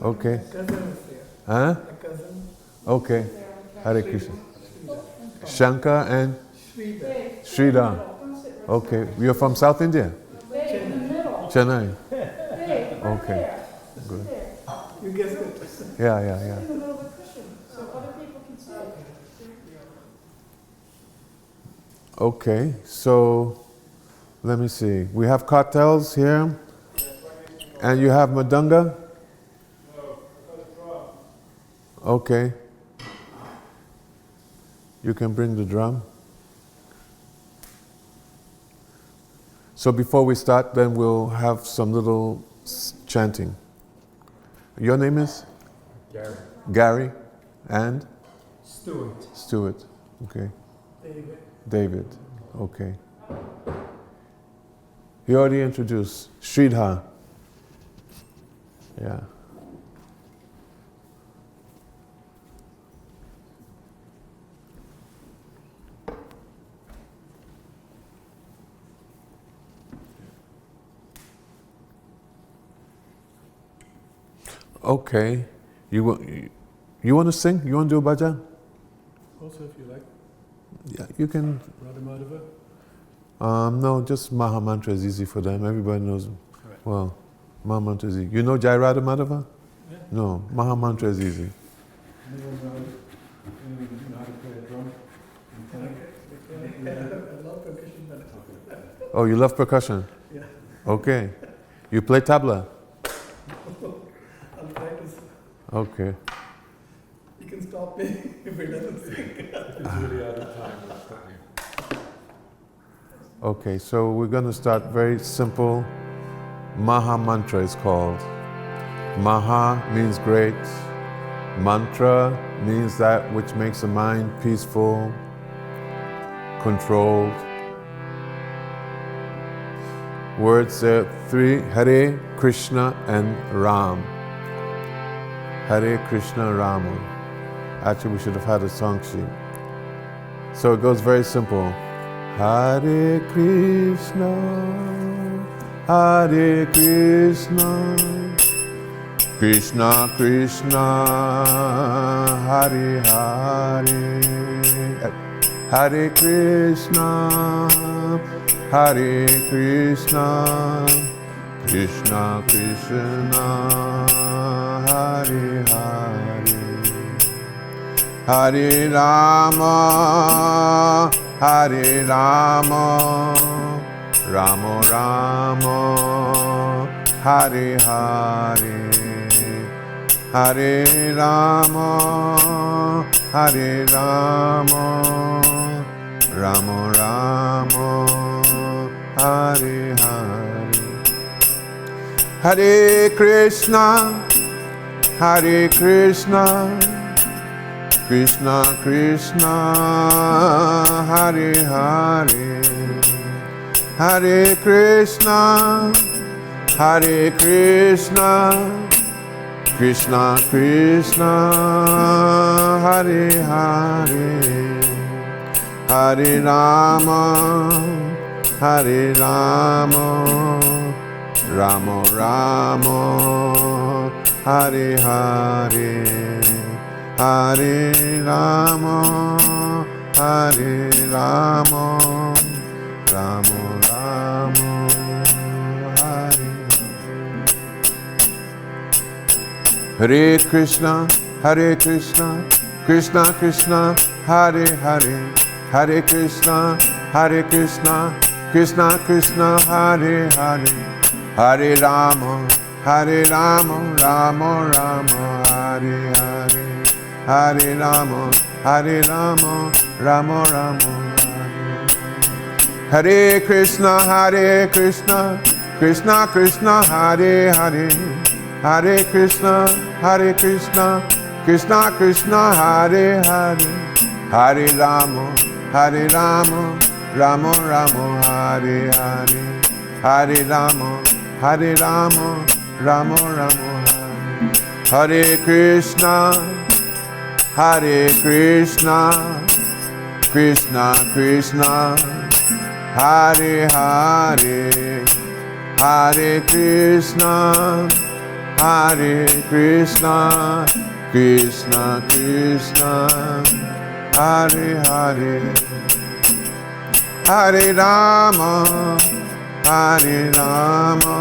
Okay. My cousin is here. Huh? My cousin. Okay. Hare Krishna. Shankar and Sridhar. Sridhar. Okay. You're from South India? Chennai. Okay. Good. You guessed it. Yeah. In the middle of a cushion, so other people can see it. Okay. So, let me see. We have cartels here. And you have Madunga? Okay. You can bring the drum. So before we start, then we'll have some little chanting. Your name is? Gary. Gary and? Stuart. Stuart. Okay. David. David. Okay. He already introduced. Sridhar. Yeah. Okay. You want to sing? You want to do a bhajan? Also, if you like. Yeah, you can. Radha Madhava. No, just Maha Mantra is easy for them. Everybody knows. Right. Well, Maha Mantra is easy. You know Jai Radha Madhava? Yeah. No, Maha Mantra is easy. Anyone know how to play a drum? I love percussion. Oh, you love percussion? Yeah. Okay. You play tabla? I'll practice. Okay. You can stop me if it doesn't sing. It's really out of time. Okay, so we're going to start very simple. Maha Mantra is called. Maha means great. Mantra means that which makes the mind peaceful, controlled. Words there are three: Hare, Krishna, and Ram. Hare Krishna Rama. Actually, we should have had a song sheet. So it goes very simple. Hare Krishna, Hare Krishna, Krishna Krishna, Hare Hare, Hare Krishna, Hare Krishna, Krishna Krishna, Hare Hare, Hare Rama, Hare Rama, Rama Rama, Hare Hare, Hare Rama, Hare Rama, Rama Rama, Hare Hare, Hare Krishna, Hare Krishna, Krishna Krishna, Hare Hare, Hare Krishna, Hare Krishna, Krishna Krishna, Hare Hare, Hare Rama, Hare Rama, Rama Rama, Hare Hare, Hare Rama, Hare Rama, Rama Rama, Hare. Hare Krishna, Hare Krishna, Krishna Krishna, Hare Hare, Hare Krishna, Hare Krishna, Krishna Krishna, Hare Hare, Hare Rama, Hare Rama, Rama Rama, Hare Hare, Hare Rama, Hare Rama, Rama Rama, Hare Krishna, Hare Krishna, Krishna Krishna, Hare Hare, Hare Krishna, Hare Krishna, Krishna Krishna, Hare Hare, Hare Rama, Hare Rama, Rama Rama, Hare Hare, Hare Rama, Hare Rama, Rama Rama, Hare Krishna, Hare Krishna, Krishna Krishna, Hare Hare, Hare Krishna, Hare Krishna, Krishna Krishna, Hare Hare, Hare Rama, Hare Rama,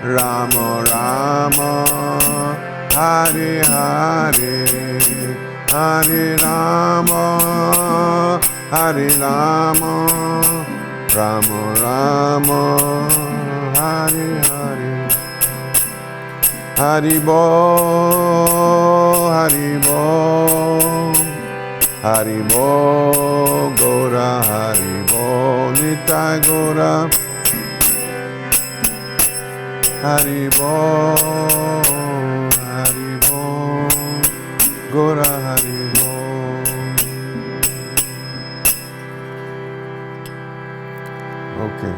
Rama Rama, Hare Hare, Hare Rama, Hare Rama, Rama Rama, Hare Hare. Haribo, Haribo, Haribo, Gora, Haribo, Nitai Gora, Haribo, Haribo, Gora, Haribo. Okay.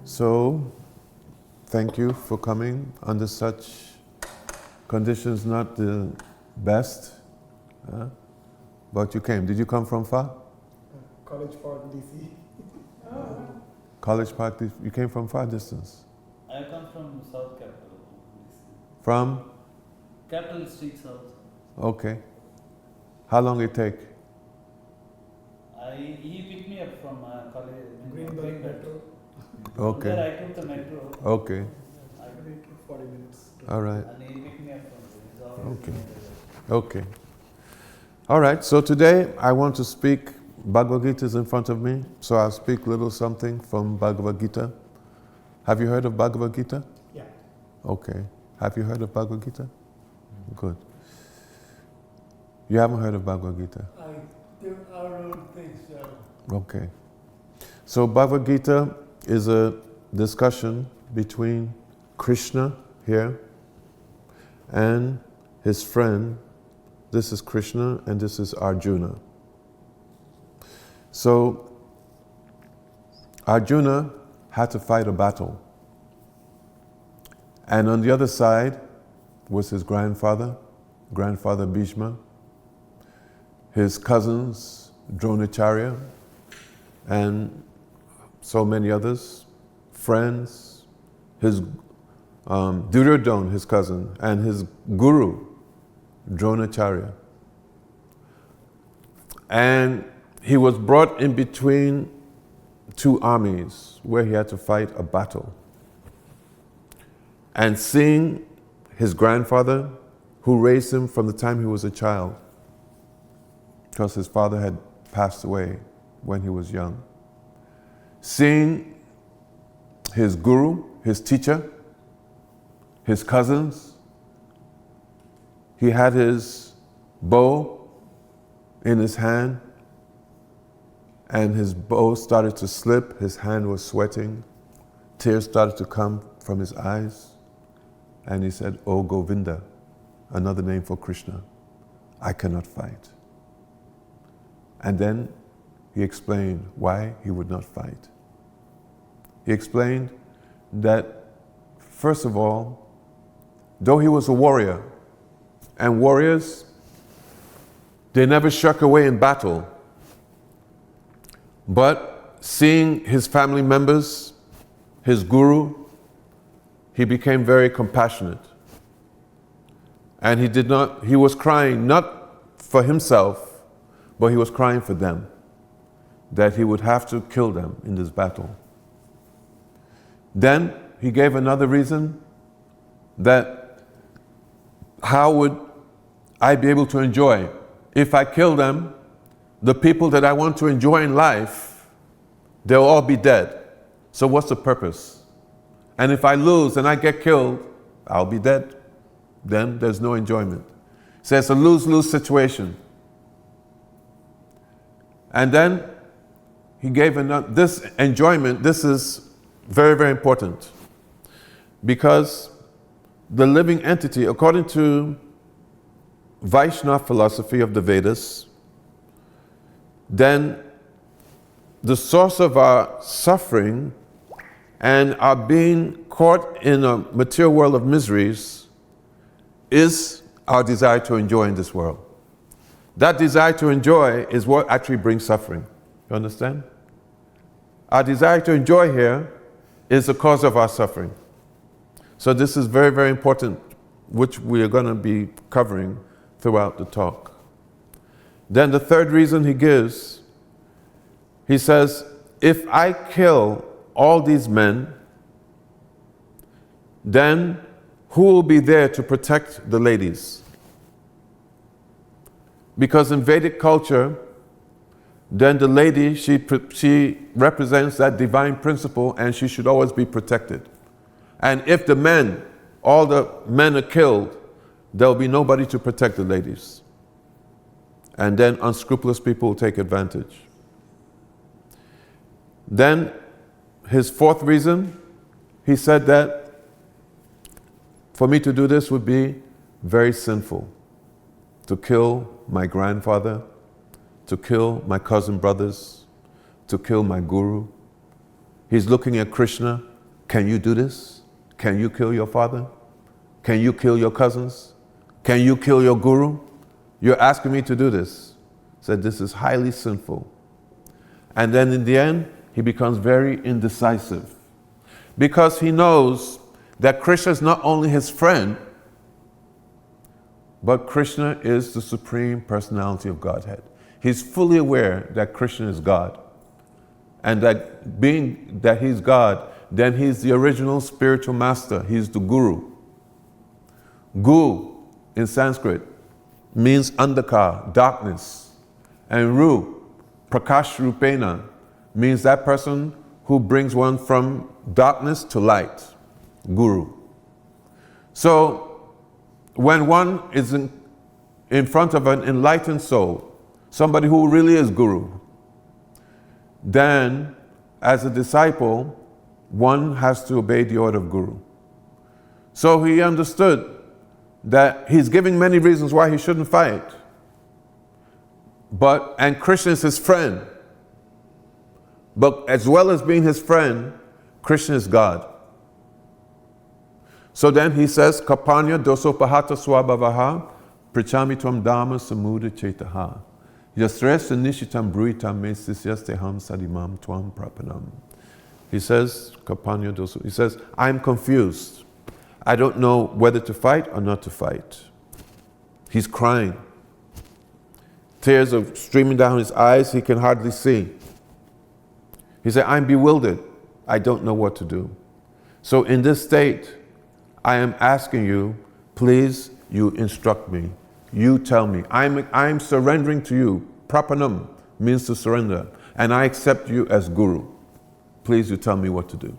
So, thank you for coming under such conditions, not the best, but you came. Did you come from far? College Park, DC. College Park, you came from far distance? I come from South Capital. From? Capital Street South. Okay. How long it take? He picked me up from college. Greenbelt Metro. Okay. There I took the metro. Okay. I took 40 minutes. All right. And he picked me up from there. Okay. Okay. All right. So today I want to speak. Bhagavad Gita is in front of me, so I'll speak little something from Bhagavad Gita. Have you heard of Bhagavad Gita? Yeah. Okay. Have you heard of Bhagavad Gita? Good. You haven't heard of Bhagavad Gita? I don't think so. Okay. So Bhagavad Gita is a discussion between Krishna here and his friend. This is Krishna and this is Arjuna. So Arjuna had to fight a battle. And on the other side was his grandfather Bhishma, his cousins, Dronacharya, and so many others, friends, his Duryodhana, his cousin, and his guru, Dronacharya. And he was brought in between two armies where he had to fight a battle. And seeing his grandfather, who raised him from the time he was a child, because his father had passed away when he was young. Seeing his guru, his teacher, his cousins, he had his bow in his hand, and his bow started to slip, his hand was sweating, tears started to come from his eyes, and he said, "Oh Govinda," another name for Krishna, "I cannot fight." And then he explained why he would not fight. He explained that, first of all, though he was a warrior, and warriors, they never shirk away in battle, but seeing his family members, his guru, he became very compassionate. And he was crying not for himself, but he was crying for them, that he would have to kill them in this battle. Then he gave another reason, that how would I be able to enjoy? If I kill them, the people that I want to enjoy in life, they'll all be dead. So what's the purpose? And if I lose and I get killed, I'll be dead. Then there's no enjoyment. So it's a lose-lose situation. And then he gave this enjoyment. This is very, very important, because the living entity, according to Vaishnava philosophy of the Vedas, then the source of our suffering and our being caught in a material world of miseries is our desire to enjoy in this world. That desire to enjoy is what actually brings suffering. You understand? Our desire to enjoy here is the cause of our suffering. So this is very, very important, which we are going to be covering throughout the talk. Then the third reason he gives, he says, if I kill all these men, then who will be there to protect the ladies? Because in Vedic culture, then the lady, she represents that divine principle and she should always be protected. And if the men, all the men are killed, there will be nobody to protect the ladies. And then unscrupulous people will take advantage. Then his fourth reason, he said that for me to do this would be very sinful. To kill my grandfather, to kill my cousin brothers, to kill my guru. He's looking at Krishna. Can you do this? Can you kill your father? Can you kill your cousins? Can you kill your guru? You're asking me to do this. He said this is highly sinful. And then in the end, he becomes very indecisive. Because he knows that Krishna is not only his friend, but Krishna is the Supreme Personality of Godhead. He's fully aware that Krishna is God. And that being that he's God, then he's the original spiritual master. He's the guru. Gu in Sanskrit means andhakar, darkness. And Ru, prakash rupena, means that person who brings one from darkness to light. Guru. So when one is in front of an enlightened soul, somebody who really is guru, then as a disciple, one has to obey the order of guru. So he understood that he's giving many reasons why he shouldn't fight. And Krishna is his friend. But as well as being his friend, Krishna is God. So then he says, Kapanya dosopahata swabhavaha prichami tvam dhamma samuda chetaha yasresa nishitam bruitam mesisyasteham sadimam tvam prapanam. He says, Kapanya doso, he says, I'm confused. I don't know whether to fight or not to fight. He's crying. Tears are streaming down his eyes, he can hardly see. He said, I'm bewildered. I don't know what to do. So in this state, I am asking you, please, you instruct me. You tell me. I'm surrendering to you. Prapanam means to surrender. And I accept you as guru. Please, you tell me what to do.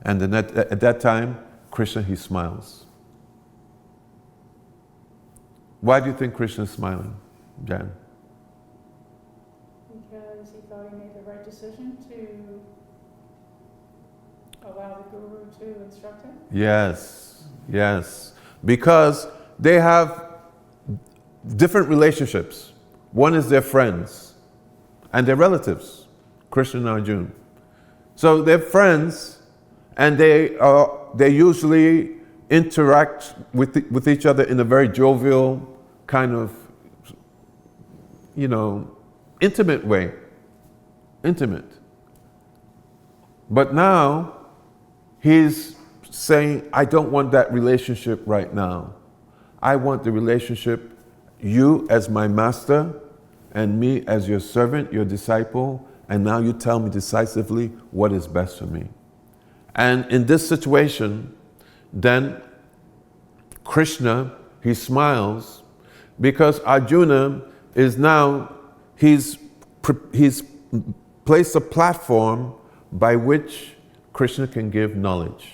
And then at that time, Krishna, he smiles. Why do you think Krishna is smiling, Jan? Because he thought he made the right decision to allow the guru to instruct him? Yes, yes. Because they have different relationships. One is their friends and their relatives, Krishna and Arjuna. So they're friends and they usually interact with each other in a very jovial, kind of, intimate way. Intimate. But now, he's saying, I don't want that relationship right now. I want the relationship, you as my master, and me as your servant, your disciple, and now you tell me decisively what is best for me. And in this situation, then Krishna, he smiles because Arjuna is now, he's placed a platform by which Krishna can give knowledge.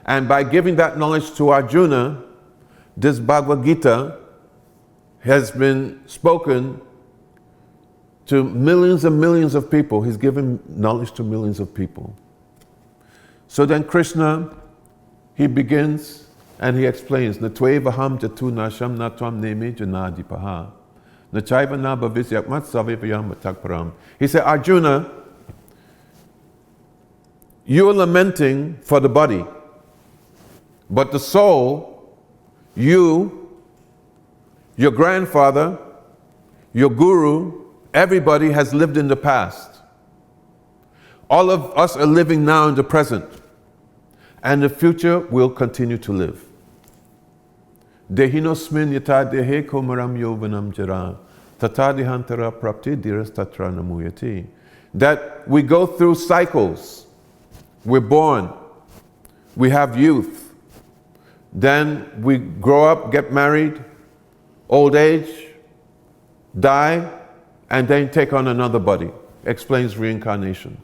And by giving that knowledge to Arjuna, this Bhagavad Gita has been spoken to millions and millions of people. He's given knowledge to millions of people. So then Krishna, he begins and he explains, Natvaevaham jatu nasham natvam neme janadipaha. Nachaiva na bhavisyakmat savivayam matakparam. He said, Arjuna, you are lamenting for the body, but the soul, you, your grandfather, your guru, everybody has lived in the past. All of us are living now in the present, and the future will continue to live. Dehinosmin yata dehe komaram yovanam jara tata dihantara prapti diras tatra namuyati. That we go through cycles. We're born, we have youth, then we grow up, get married, old age, die, and then take on another body. Explains reincarnation.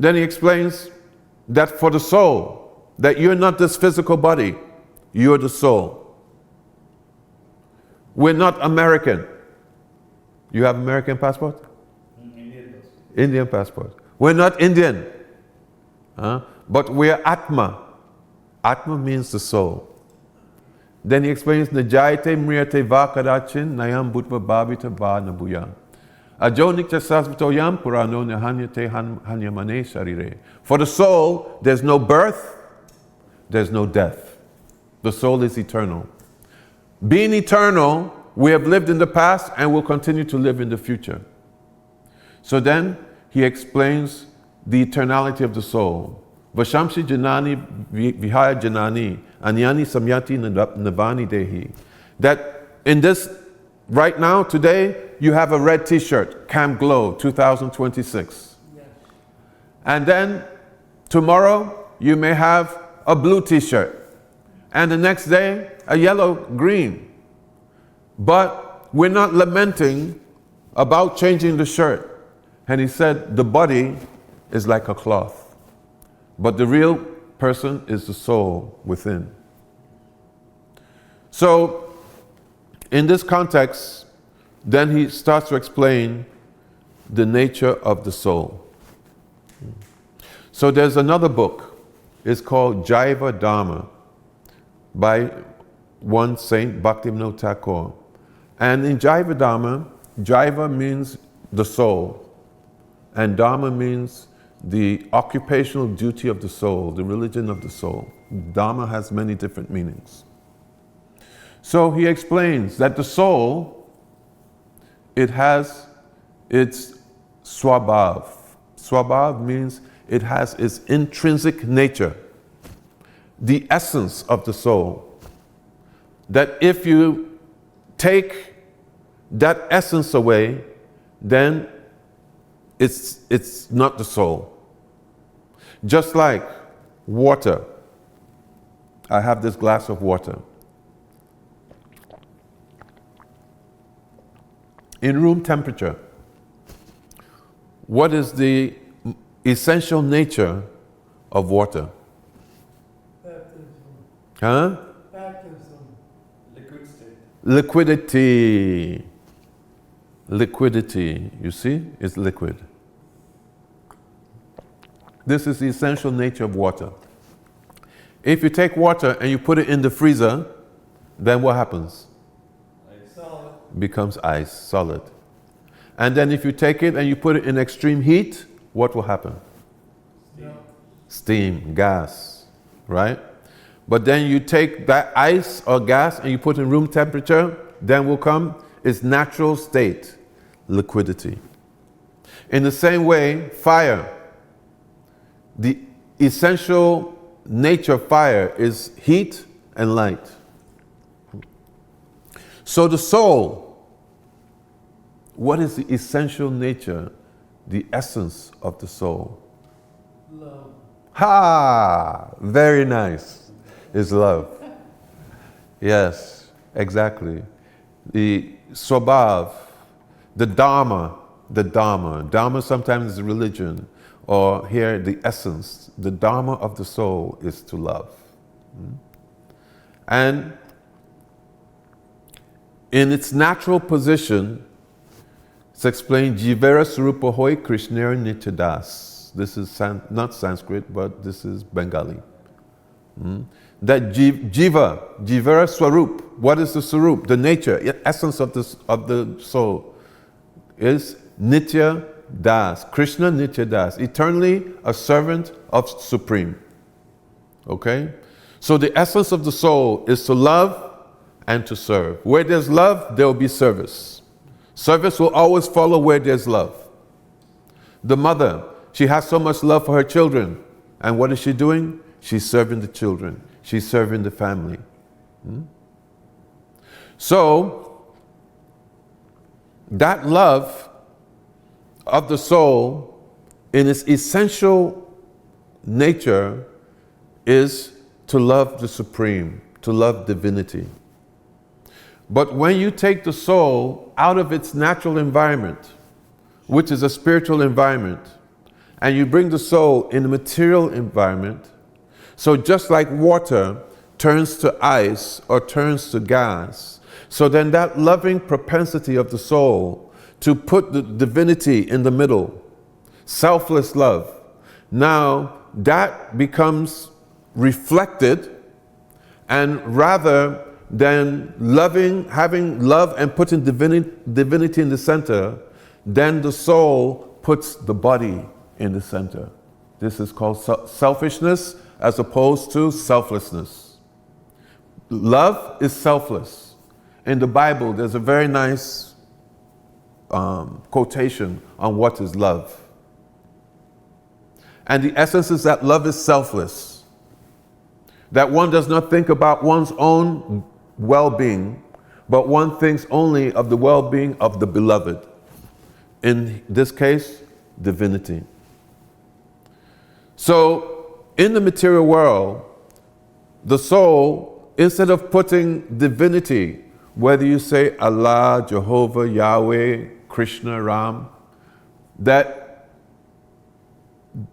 Then he explains that for the soul, that you're not this physical body, you're the soul. We're not American. You have American passport? Indian passport. Indian passport. We're not Indian. But we're Atma. Atma means the soul. Then he explains, Najayate mriyate va kadachin nayam bhutva bhavita va nabuya. Ajonikcha sasvitoyam purano nahanyate hanyamane sharire. For the soul, there's no birth, there's no death. The soul is eternal. Being eternal, we have lived in the past and will continue to live in the future. So then he explains the eternality of the soul. Vashamshi janani vihaya janani anyani samyati navani dehi. That in this, right now, today, you have a red t-shirt, Camp Glow 2026. Yes. And then tomorrow, you may have a blue t-shirt. And the next day, a yellow, green. But we're not lamenting about changing the shirt. And he said, the body is like a cloth. But the real person is the soul within. So, in this context, then he starts to explain the nature of the soul. So there's another book. It's called Jaiva Dharma by one saint, Bhaktivinoda Thakur. And in Jaiva Dharma, Jaiva means the soul, and Dharma means the occupational duty of the soul, the religion of the soul. Dharma has many different meanings. So he explains that the soul, it has its swabhav. Swabhav means it has its intrinsic nature, the essence of the soul. That if you take that essence away, then it's not the soul. Just like water. I have this glass of water. In room temperature, what is the essential nature of water? Baptism. Huh? Baptism. Liquid state. Liquidity. Liquidity, you see, it's liquid. This is the essential nature of water. If you take water and you put it in the freezer, then what happens? Solid. Becomes ice, solid. And then if you take it and you put it in extreme heat, what will happen? No. Steam, gas, right? But then you take that ice or gas and you put in room temperature, then will come its natural state, liquidity. In the same way, fire. The essential nature of fire is heat and light. So the soul, what is the essential nature, the essence of the soul? Love. Ha! Very nice. Is love. Yes, exactly. The swabhav, the dharma. Dharma sometimes is religion, or here the essence. The dharma of the soul is to love. And in its natural position, it's explained, Jivera Surupa Hoy Krishnera Nityadas. This is not Sanskrit, but this is Bengali. That Jivera Swarup, what is the Swarup? The nature, essence of the soul is Nitya Das, Krishna Nitya Das, eternally a servant of Supreme. Okay? So the essence of the soul is to love and to serve. Where there's love, there will be service. Service will always follow where there's love. The mother, she has so much love for her children. And what is she doing? She's serving the children. She's serving the family. So, that love of the soul in its essential nature is to love the Supreme, to love divinity. But when you take the soul out of its natural environment, which is a spiritual environment, and you bring the soul in the material environment, so just like water turns to ice or turns to gas, so then that loving propensity of the soul to put the divinity in the middle, selfless love, now that becomes reflected, and rather than having love and putting divinity in the center, then the soul puts the body in the center. This is called selfishness as opposed to selflessness. Love is selfless. In the Bible, there's a very nice quotation on what is love. And the essence is that love is selfless. That one does not think about one's own well-being, but one thinks only of the well-being of the beloved. In this case, divinity. So, in the material world, the soul, instead of putting divinity, whether you say Allah, Jehovah, Yahweh, Krishna, Ram, that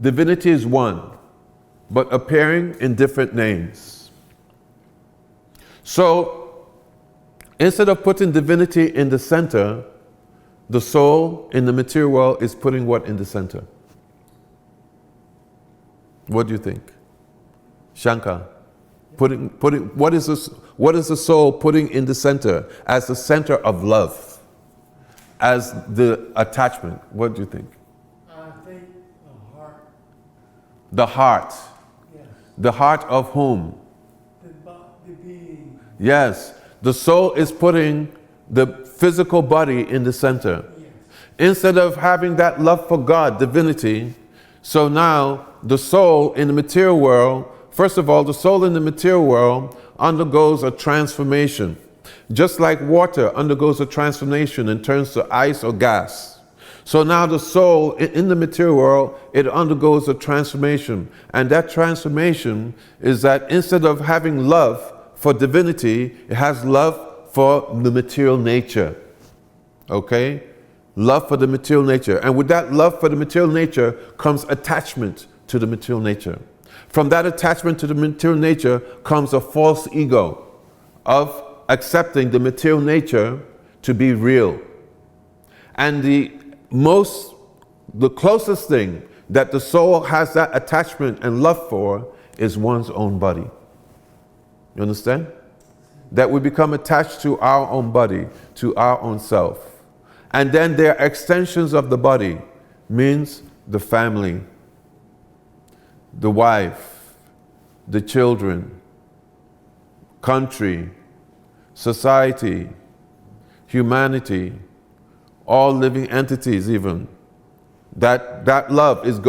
divinity is one, but appearing in different names. So, instead of putting divinity in the center, the soul in the material world is putting what in the center? What do you think? Shankar, what is the soul putting in the center as the center of love, as the attachment? What do you think? I think the heart. The heart. Yes. The heart of whom? The being. Yes. The soul is putting the physical body in the center. Yes. Instead of having that love for God, divinity, so now the soul in the material world, first of all, the soul in the material world undergoes a transformation. Just like water undergoes a transformation and turns to ice or gas. So now the soul in the material world, it undergoes a transformation. And that transformation is that instead of having love for divinity, it has love for the material nature. Okay? Love for the material nature. And with that love for the material nature comes attachment to the material nature. From that attachment to the material nature comes a false ego of accepting the material nature to be real. And the closest thing that the soul has that attachment and love for is one's own body. You understand? That we become attached to our own body, to our own self. And then there are extensions of the body, means the family, the wife, the children, country, society, humanity, all living entities even. That love is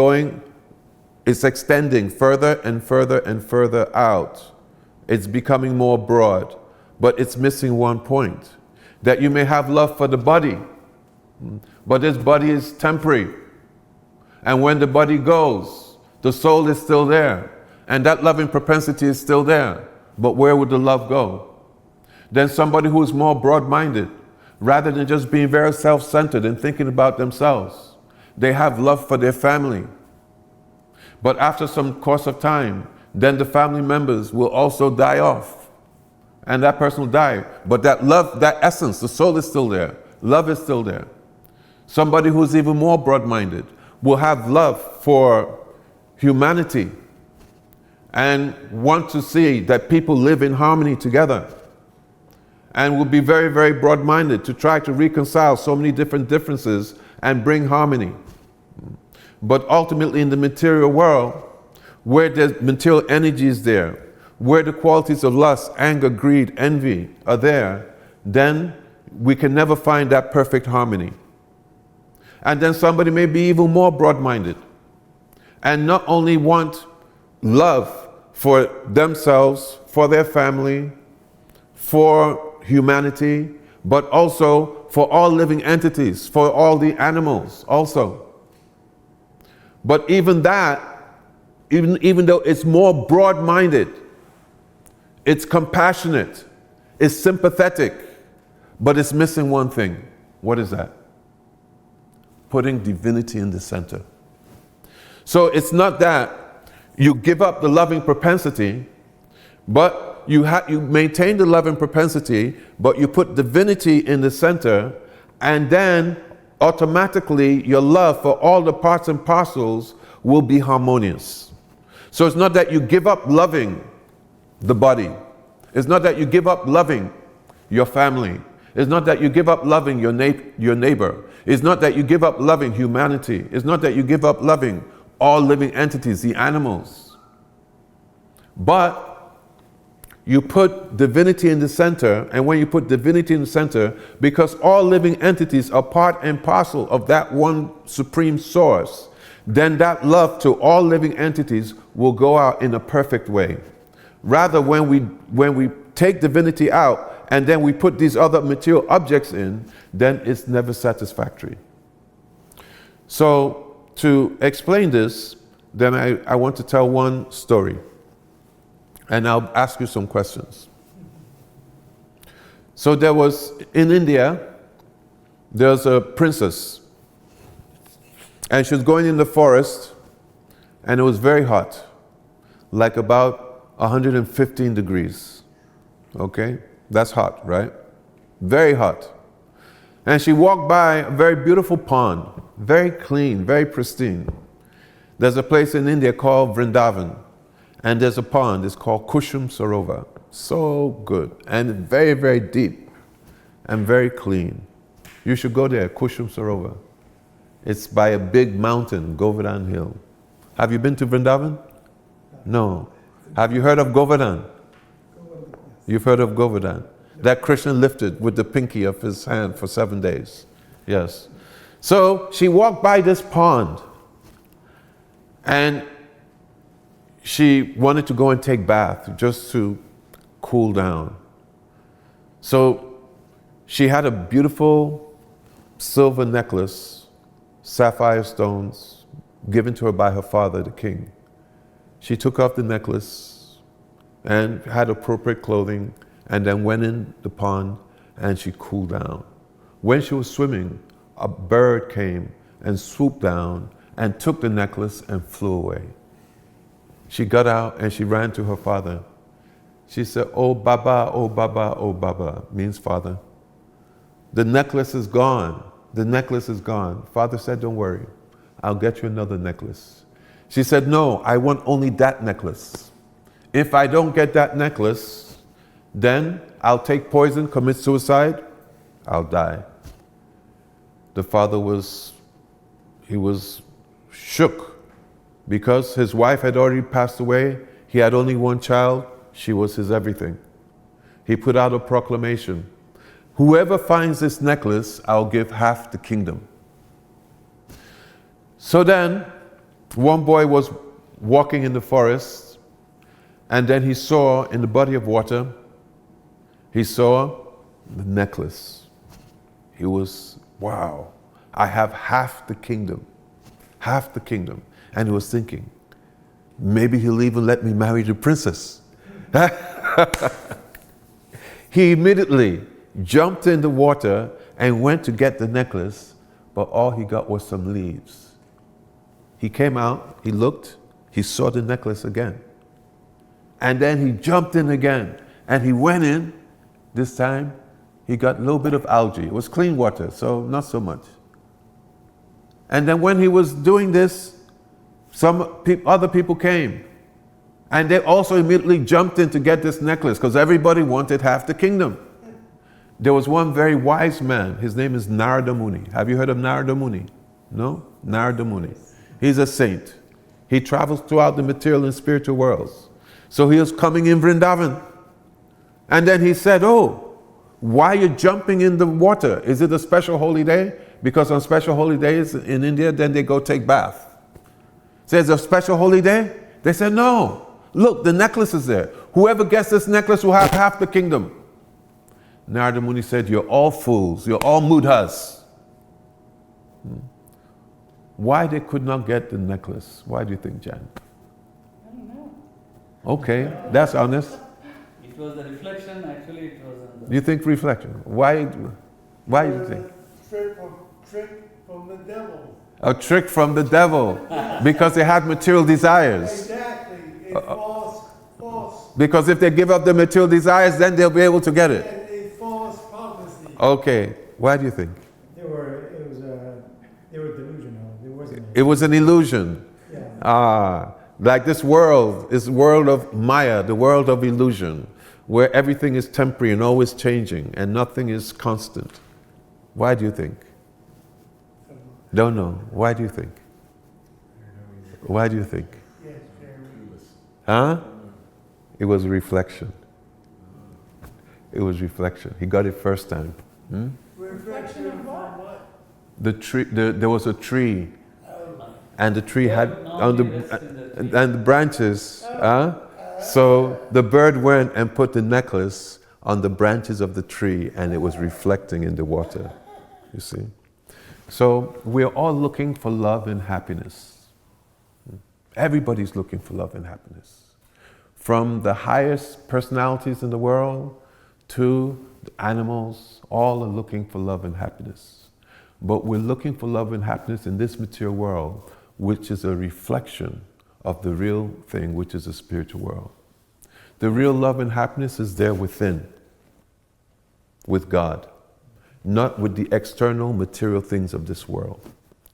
it's extending further and further and further out. It's becoming more broad, but it's missing one point. That you may have love for the body, but this body is temporary. And when the body goes, the soul is still there. And that loving propensity is still there. But where would the love go? Then somebody who is more broad-minded, rather than just being very self-centered and thinking about themselves, they have love for their family. But after some course of time, then the family members will also die off. And that person will die. But that love, that essence, the soul is still there. Love is still there. Somebody who's even more broad-minded will have love for humanity and want to see that people live in harmony together, and will be very, very broad-minded to try to reconcile so many different differences and bring harmony. But ultimately in the material world, where the material energy is there, where the qualities of lust, anger, greed, envy are there, then we can never find that perfect harmony. And then somebody may be even more broad-minded and not only want love for themselves, for their family, for humanity, but also for all living entities, for all the animals also. But even that, even though it's more broad-minded, it's compassionate, it's sympathetic, but it's missing one thing. What is that? Putting divinity in the center. So it's not that you give up the loving propensity, but you maintain the loving propensity, but you put divinity in the center, and then automatically your love for all the parts and parcels will be harmonious. So it's not that you give up loving the body. It's not that you give up loving your family. It's not that you give up loving your neighbor. It's not that you give up loving humanity. It's not that you give up loving all living entities, the animals. But you put divinity in the center, and when you put divinity in the center, because all living entities are part and parcel of that one supreme source, then that love to all living entities will go out in a perfect way. Rather, when we take divinity out and then we put these other material objects in, then it's never satisfactory. So to explain this, then I want to tell one story. And I'll ask you some questions. So there was, in India, there's a princess. And she was going in the forest, and it was very hot, like about 115 degrees. Okay? That's hot, right? Very hot. And she walked by a very beautiful pond, very clean, very pristine. There's a place in India called Vrindavan. And there's a pond, it's called Kushum Sarovar. So good, and very, very deep, and very clean. You should go there, Kushum Sarovar. It's by a big mountain, Govardhana Hill. Have you been to Vrindavan? No. Have you heard of Govardhana? You've heard of Govardhana. That Krishna lifted with the pinky of his hand for 7 days. Yes. So she walked by this pond, and she wanted to go and take bath just to cool down. So she had a beautiful silver necklace, sapphire stones, given to her by her father, the king. She took off the necklace and had appropriate clothing, and then went in the pond and she cooled down. When she was swimming, a bird came and swooped down and took the necklace and flew away. She got out and she ran to her father. She said, "Oh Baba, oh Baba, oh Baba," means father. "The necklace is gone. The necklace is gone." Father said, "Don't worry. I'll get you another necklace." She said, "No, I want only that necklace. If I don't get that necklace, then I'll take poison, commit suicide, I'll die." The father was shook, because his wife had already passed away. He had only one child. She was his everything. He put out a proclamation: "Whoever finds this necklace, I'll give half the kingdom." So then, one boy was walking in the forest, and then he saw in the body of water, he saw the necklace. He was, wow, I have half the kingdom. Half the kingdom. And he was thinking, maybe he'll even let me marry the princess. He immediately jumped in the water and went to get the necklace, but all he got was some leaves. He came out, he looked, he saw the necklace again. And then he jumped in again, and he went in. This time, he got a little bit of algae. It was clean water, so not so much. And then when he was doing this, other people came, and they also immediately jumped in to get this necklace, because everybody wanted half the kingdom. There was one very wise man. His name is Narada Muni. Have you heard of Narada Muni? No? Narada Muni. He's a saint. He travels throughout the material and spiritual worlds. So he was coming in Vrindavan. And then he said, "Oh, why are you jumping in the water? Is it a special holy day?" Because on special holy days in India, then they go take bath. Says a special holy day? They said, no. Look, the necklace is there. Whoever gets this necklace will have half the kingdom. Narada Muni said, you're all fools. You're all mudhas. Why they could not get the necklace? Why do you think, Jan? I don't know. Okay, that's honest. It was the reflection, actually it was on the... You think reflection. Why do you think? Trick from the devil. A trick from the devil. Because they had material desires. Exactly. It's false. Because if they give up their material desires, then they'll be able to get it. And a false prophecy. Okay, why do you think? They were delusional. There wasn't. It was an illusion. Yeah. Like this world is the world of Maya, the world of illusion, where everything is temporary and always changing and nothing is constant. Why do you think? Don't know. Why do you think? Why do you think? Yes, very. Huh? It was a reflection. It was reflection. He got it first time. Reflection of what? what? The tree. There was a tree, and the tree had on the branches. So the bird went and put the necklace on the branches of the tree, and it was reflecting in the water. You see. So we're all looking for love and happiness. Everybody's looking for love and happiness. From the highest personalities in the world to the animals, all are looking for love and happiness. But we're looking for love and happiness in this material world, which is a reflection of the real thing, which is the spiritual world. The real love and happiness is there within, with God, not with the external material things of this world,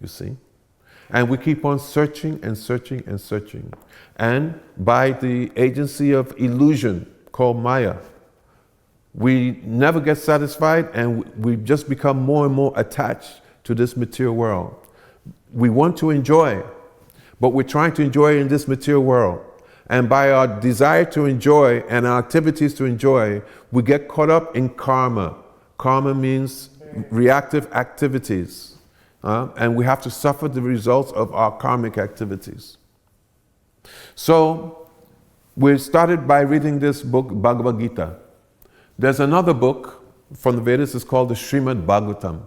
you see? And we keep on searching and searching and searching. And by the agency of illusion called Maya, we never get satisfied and we just become more and more attached to this material world. We want to enjoy, but we're trying to enjoy in this material world. And by our desire to enjoy and our activities to enjoy, we get caught up in karma. Karma means reactive activities. And we have to suffer the results of our karmic activities. So, we started by reading this book, Bhagavad Gita. There's another book from the Vedas, it's called the Srimad Bhagavatam.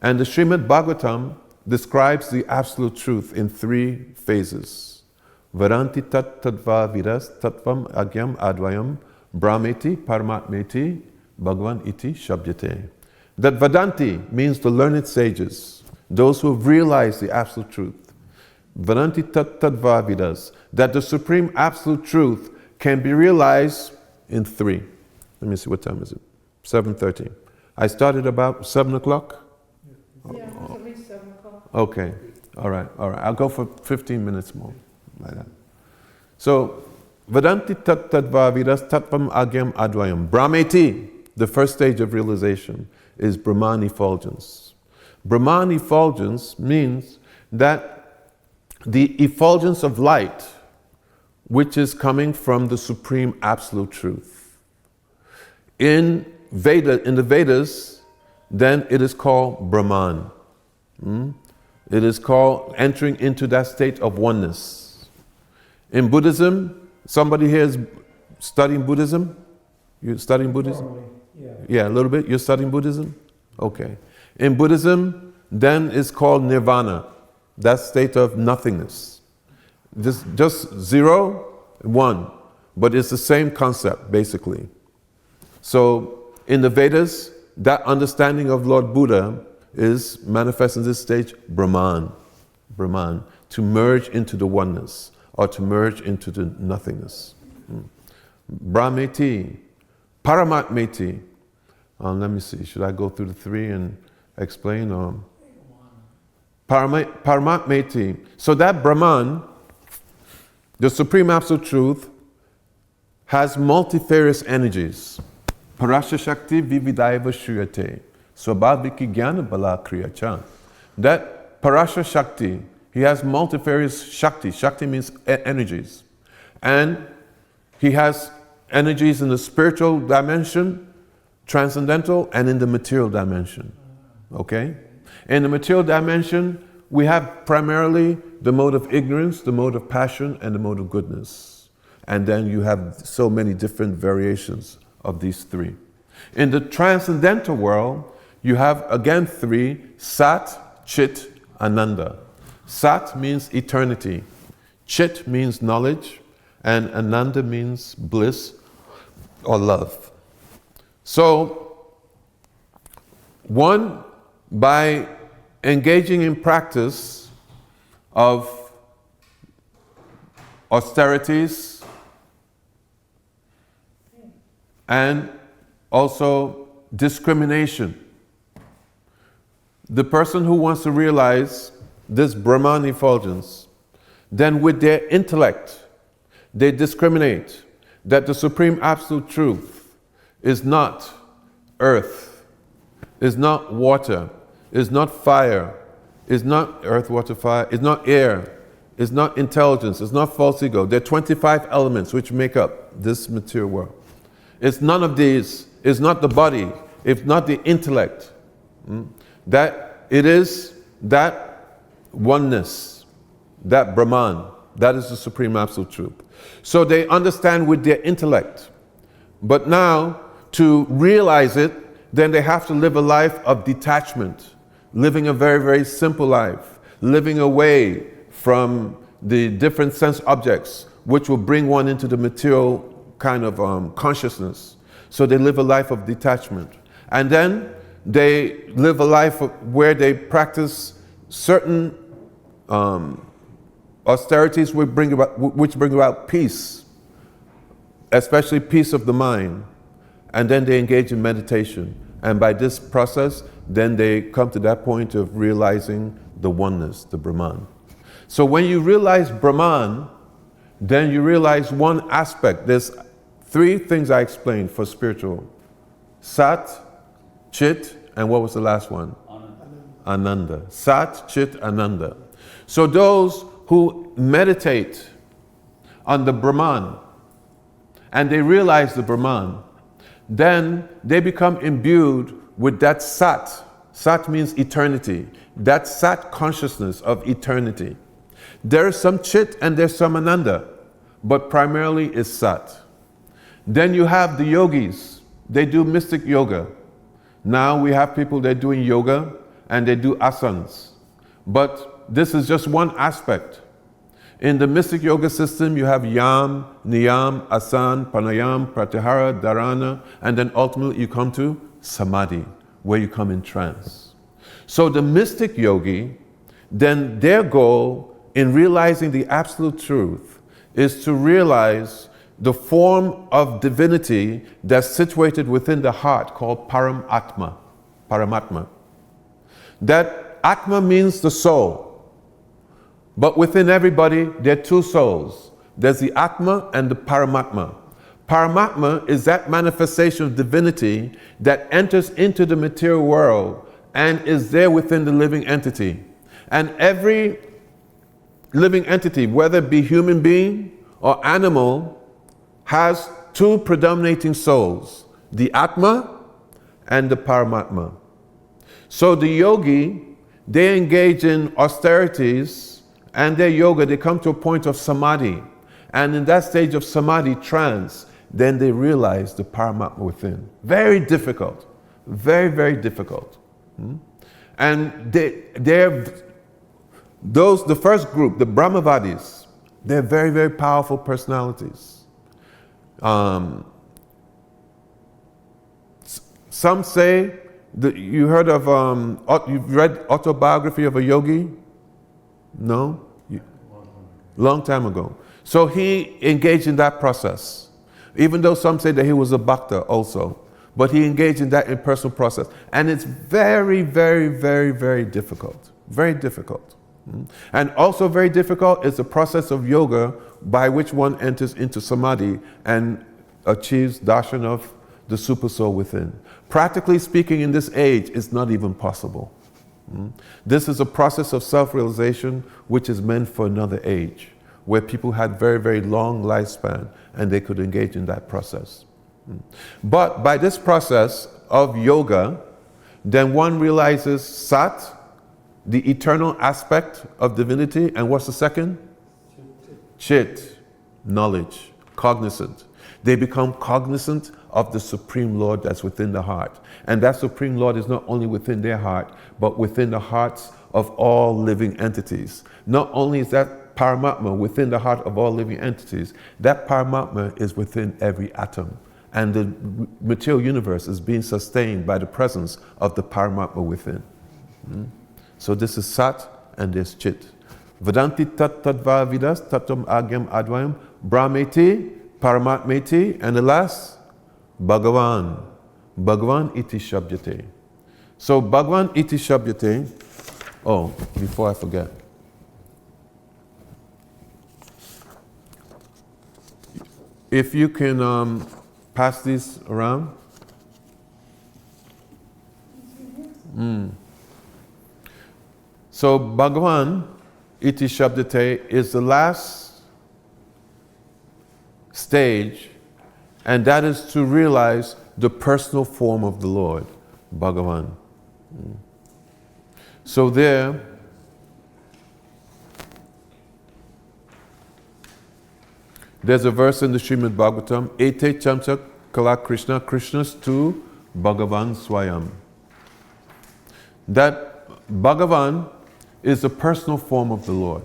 And the Srimad Bhagavatam describes the absolute truth in 3 phases. Varanti tat tadva viras tatvam agyam advayam brahmeti paramatmeti bhagavan iti shabdyate. That Vadanti means the learned sages, those who have realized the absolute truth. Varanti tat tadva vidas, that the supreme absolute truth can be realized in 3. Let me see, what time is it? 7:30. I started about 7 o'clock? Yeah, it's at least 7 o'clock. Okay, all right. I'll go for 15 minutes more, like that. So, Vadanti tat tadva vidas tatvam agyam advayam. Brahmeti, the first stage of realization, is Brahman effulgence. Brahman effulgence means that the effulgence of light, which is coming from the supreme absolute truth. In the Vedas, then it is called Brahman. It is called entering into that state of oneness. In Buddhism, somebody here is studying Buddhism? You're studying Buddhism? Formally, yeah. Yeah, a little bit. You're studying Buddhism? Okay. In Buddhism, then it's called Nirvana. That state of nothingness. Just 0, 1. But it's the same concept, basically. So, in the Vedas, that understanding of Lord Buddha is manifest in this stage, Brahman. Brahman. To merge into the oneness, or to merge into the nothingness. Brahmeti. Paramatmeti. Let me see, should I go through the 3 and explain? Paramatmeti. So that Brahman, the Supreme Absolute Truth, has multifarious energies. Parasha Shakti Vividaiva Shriyate. Swabhaviki Jnana Bala Kriyacha. That Parasha Shakti, he has multifarious Shakti. Shakti means energies. And he has energies in the spiritual dimension, transcendental, and in the material dimension. Okay? In the material dimension, we have primarily the mode of ignorance, the mode of passion, and the mode of goodness. And then you have so many different variations of these three. In the transcendental world, you have again three: Sat, Chit, Ananda. Sat means eternity, Chit means knowledge, and Ananda means bliss or love. So, one, by engaging in practice of austerities and also discrimination, the person who wants to realize this Brahman effulgence, then with their intellect, they discriminate that the Supreme Absolute Truth is not earth, is not water, is not fire, is not earth, water, fire, is not air, is not intelligence, is not false ego. There are 25 elements which make up this material world. It's none of these, it's not the body, it's not the intellect. That it is that oneness, that Brahman, that is the Supreme Absolute Truth. So they understand with their intellect. But now, to realize it, then they have to live a life of detachment, living a very, very simple life, living away from the different sense objects which will bring one into the material kind of consciousness. So they live a life of detachment. And then they live a life where they practice certain austerities which bring about peace, especially peace of the mind. And then they engage in meditation. And by this process, then they come to that point of realizing the oneness, the Brahman. So when you realize Brahman, then you realize one aspect. There's three things I explained for spiritual: Sat, Chit, and what was the last one? Ananda. Sat, Chit, Ananda. So those who meditate on the Brahman and they realize the Brahman, then they become imbued with that Sat. Sat means eternity. That Sat consciousness of eternity. There's some Chit and there's some Ananda, but primarily is Sat. Then you have the yogis. They do mystic yoga. Now we have people that are doing yoga and they do asanas. But this is just one aspect. In the mystic yoga system, you have yam, niyam, asan, pranayam, pratyahara, dharana, and then ultimately you come to samadhi, where you come in trance. So the mystic yogi, then their goal in realizing the absolute truth is to realize the form of divinity that's situated within the heart called Paramatma. Paramatma. That Atma means the soul. But within everybody, there are two souls. There's the Atma and the Paramatma. Paramatma is that manifestation of divinity that enters into the material world and is there within the living entity. And every living entity, whether it be human being or animal, has two predominating souls, the Atma and the Paramatma. So the yogi, they engage in austerities and their yoga, they come to a point of samadhi. And in that stage of samadhi, trance, then they realize the Paramatma within. Very difficult. Very, very difficult. And the first group, the Brahmavadis, they're very, very powerful personalities. Some say that you heard of, you've read Autobiography of a Yogi? No? Long time ago. So he engaged in that process. Even though some say that he was a bhakta also. But he engaged in that impersonal process. And it's very, very, very, very difficult. Very difficult. And also very difficult is the process of yoga by which one enters into samadhi and achieves darshan of the super soul within. Practically speaking, in this age, it's not even possible. This is a process of self-realization which is meant for another age, where people had very, very long lifespan and they could engage in that process. But by this process of yoga, then one realizes Sat, the eternal aspect of divinity. And what's the second? Chit, knowledge, cognizant. They become cognizant of the Supreme Lord that's within the heart. And that Supreme Lord is not only within their heart, but within the hearts of all living entities. Not only is that Paramatma within the heart of all living entities, that Paramatma is within every atom. And the material universe is being sustained by the presence of the Paramatma within. So this is Sat and this Chit. Vedanti tat tadva vidas tatam agyam advayam brahmeti paramatmeti, and the last Bhagavan. Bhagavan iti shabdyate. So Bhagavan iti shabdyate. Oh, before I forget. If you can pass these around. So Bhagavan iti shabdyate is the last stage, and that is to realize the personal form of the Lord, Bhagavan. So there's a verse in the Srimad Bhagavatam, Ete Chamcha Kala Krishna, Krishna's to Bhagavan Swayam. That Bhagavan is the personal form of the Lord.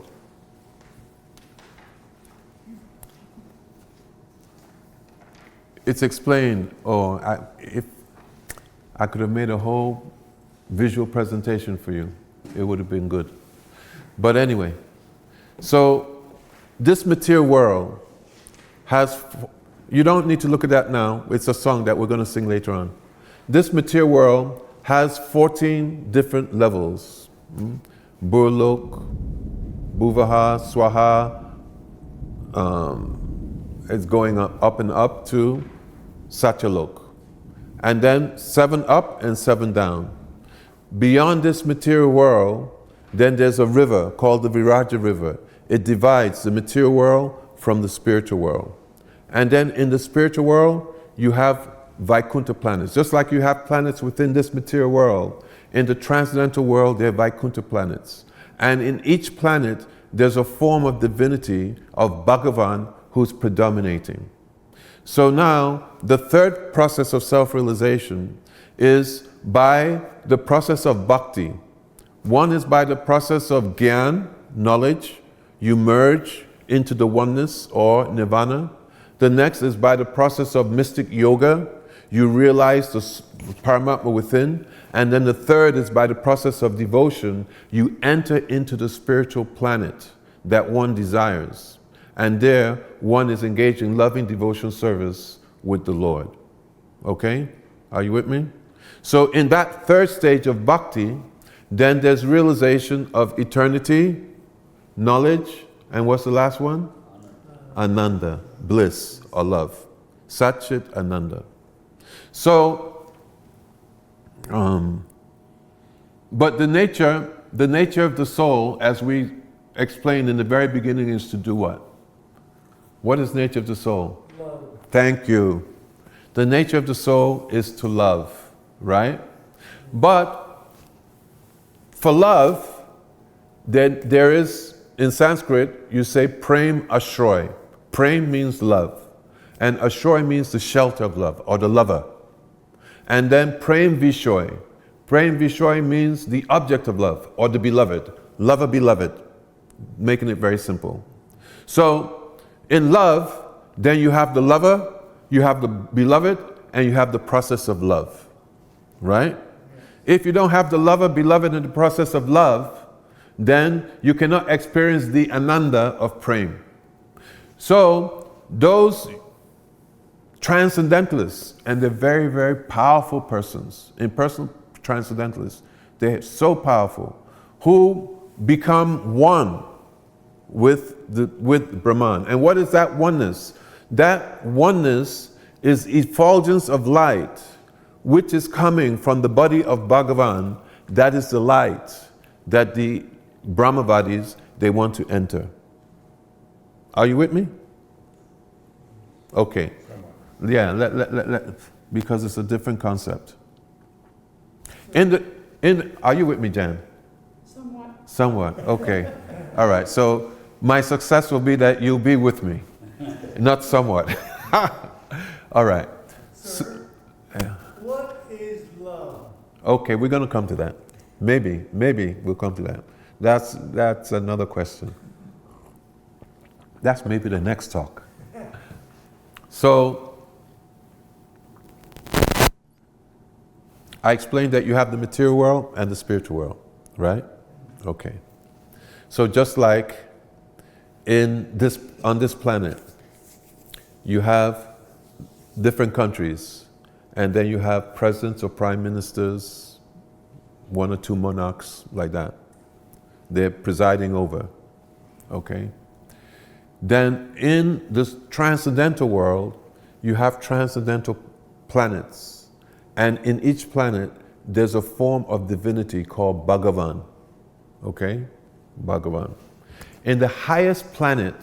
It's explained, if I could have made a whole visual presentation for you, it would have been good. But anyway, so this material world has, you don't need to look at that now, it's a song that we're going to sing later on. This material world has 14 different levels. Burlok, Bhuvaha, Swaha, it's going up and up to Satyalok. And then 7 up and 7 down. Beyond this material world, then there's a river called the Viraja River. It divides the material world from the spiritual world. And then in the spiritual world, you have Vaikuntha planets. Just like you have planets within this material world, in the transcendental world, there are Vaikuntha planets. And in each planet, there's a form of divinity of Bhagavan who's predominating. So now, the third process of self-realization is by the process of bhakti. One is by the process of gyan, knowledge. You merge into the oneness or nirvana. The next is by the process of mystic yoga. You realize the Paramatma within. And then the third is by the process of devotion. You enter into the spiritual planet that one desires. And there, one is engaged in loving devotional service with the Lord. Okay? Are you with me? So in that third stage of bhakti, then there's realization of eternity, knowledge, and what's the last one? Ananda, bliss or love. Satchit Ananda. So, but the nature of the soul, as we explained in the very beginning, is to do what? What is the nature of the soul? Love. Thank you. The nature of the soul is to love, right? But for love, then there is, in Sanskrit, you say prem ashroy. Prem means love. And ashroy means the shelter of love, or the lover. And then prem vishoy. Prem vishoy means the object of love, or the beloved. Lover, beloved. Making it very simple. So, in love, then you have the lover, you have the beloved, and you have the process of love. Right? If you don't have the lover, beloved, and the process of love, then you cannot experience the ananda of prem. So, those transcendentalists, and they're very, very powerful persons, impersonal transcendentalists, they're so powerful, who become one with Brahman. And what is that oneness? That oneness is effulgence of light, which is coming from the body of Bhagavan. That is the light that the Brahmavadis, they want to enter. Are you with me? Okay. Yeah, because it's a different concept. Are you with me, Jan? Somewhat. Somewhat, okay. All right, so my success will be that you'll be with me, not somewhat. All right. Sir, Yeah. what is love? Okay, we're going to come to that. Maybe we'll come to that. That's another question. That's maybe the next talk. So, I explained that you have the material world and the spiritual world, right? Okay. So just like on this planet, you have different countries, and then you have presidents or prime ministers, one or two monarchs like that. They're presiding over, okay? Then in this transcendental world, you have transcendental planets. And in each planet, there's a form of divinity called Bhagavan, okay? Bhagavan. In the highest planet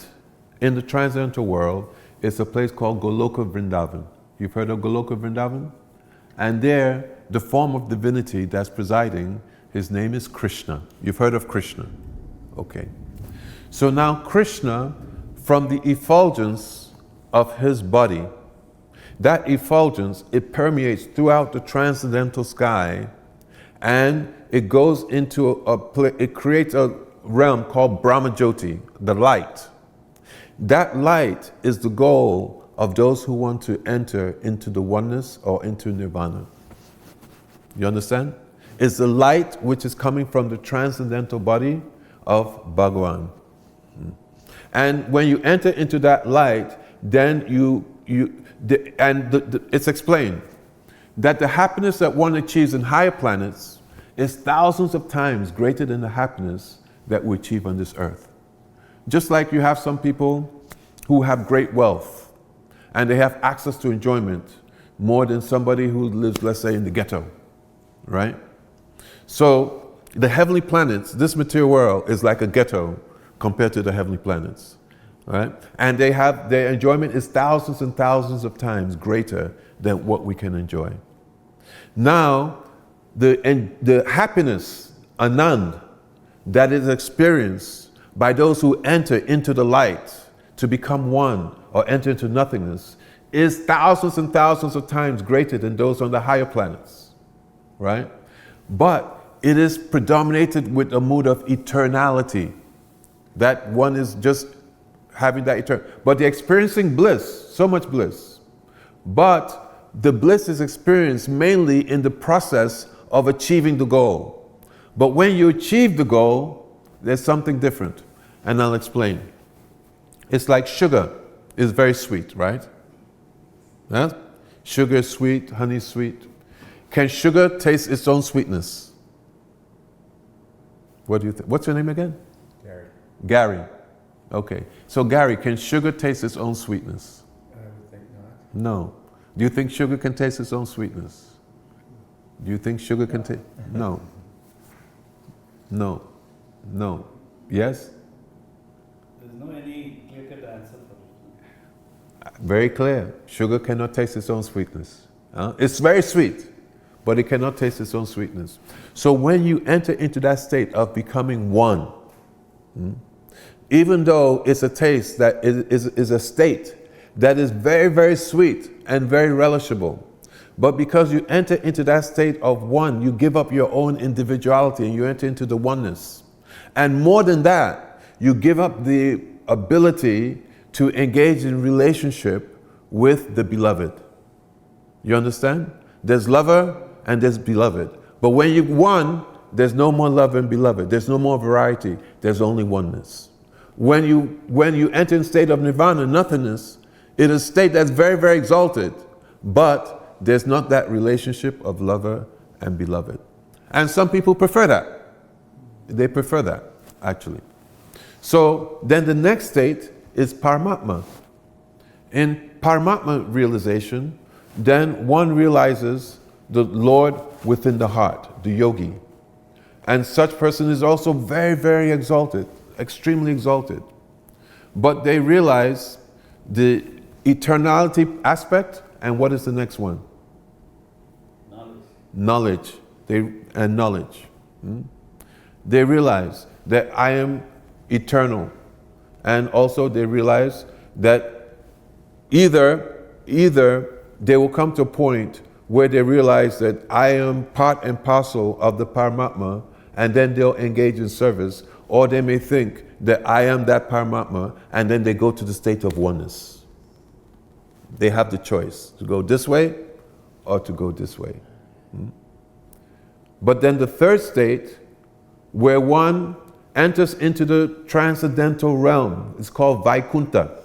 in the transcendental world is a place called Goloka Vrindavan. You've heard of Goloka Vrindavan? And there, the form of divinity that's presiding, his name is Krishna. You've heard of Krishna? Okay. So now Krishna, from the effulgence of his body, that effulgence, it permeates throughout the transcendental sky, and it goes into it creates a realm called Brahmajyoti, the light. That light is the goal of those who want to enter into the oneness or into nirvana. You understand? It's the light which is coming from the transcendental body of Bhagavan. And when you enter into that light, then it's explained that the happiness that one achieves in higher planets is thousands of times greater than the happiness that we achieve on this earth. Just like you have some people who have great wealth and they have access to enjoyment more than somebody who lives, let's say, in the ghetto, right? So the heavenly planets, this material world is like a ghetto compared to the heavenly planets, right? And their enjoyment is thousands and thousands of times greater than what we can enjoy. Now, the happiness, Anand, that is experienced by those who enter into the light to become one or enter into nothingness is thousands and thousands of times greater than those on the higher planets, right? But it is predominated with a mood of eternality, that one is just having that eternal. But they're experiencing bliss, so much bliss. But the bliss is experienced mainly in the process of achieving the goal. But when you achieve the goal, there's something different. And I'll explain. It's like sugar is very sweet, right? Yeah? Sugar is sweet, honey is sweet. Can sugar taste its own sweetness? What do you think? What's your name again? Gary. Okay. So Gary, can sugar taste its own sweetness? I would think not. No. Do you think sugar can taste its own sweetness? Do you think sugar can taste? No. No. No. Yes? There's no any clear-cut answer for it. Very clear. Sugar cannot taste its own sweetness. It's very sweet, but it cannot taste its own sweetness. So when you enter into that state of becoming one, even though it's a taste that is a state that is very, very sweet and very relishable, but because you enter into that state of one, you give up your own individuality and you enter into the oneness. And more than that, you give up the ability to engage in relationship with the beloved. You understand? There's lover and there's beloved. But when you're one, there's no more love and beloved. There's no more variety. There's only oneness. When you enter in state of nirvana, nothingness, it is a state that's very, very exalted, but there's not that relationship of lover and beloved. And some people prefer that. They prefer that, actually. So then the next state is Paramatma. In Paramatma realization, then one realizes the Lord within the heart, the yogi. And such person is also very, very exalted, extremely exalted. But they realize the eternality aspect, and what is the next one? Knowledge. Knowledge. They realize that I am eternal. And also they realize that either they will come to a point where they realize that I am part and parcel of the Paramatma, and then they'll engage in service, or they may think that I am that Paramatma, and then they go to the state of oneness. They have the choice to go this way or to go this way. But then the third state, where one enters into the transcendental realm, is called Vaikuntha.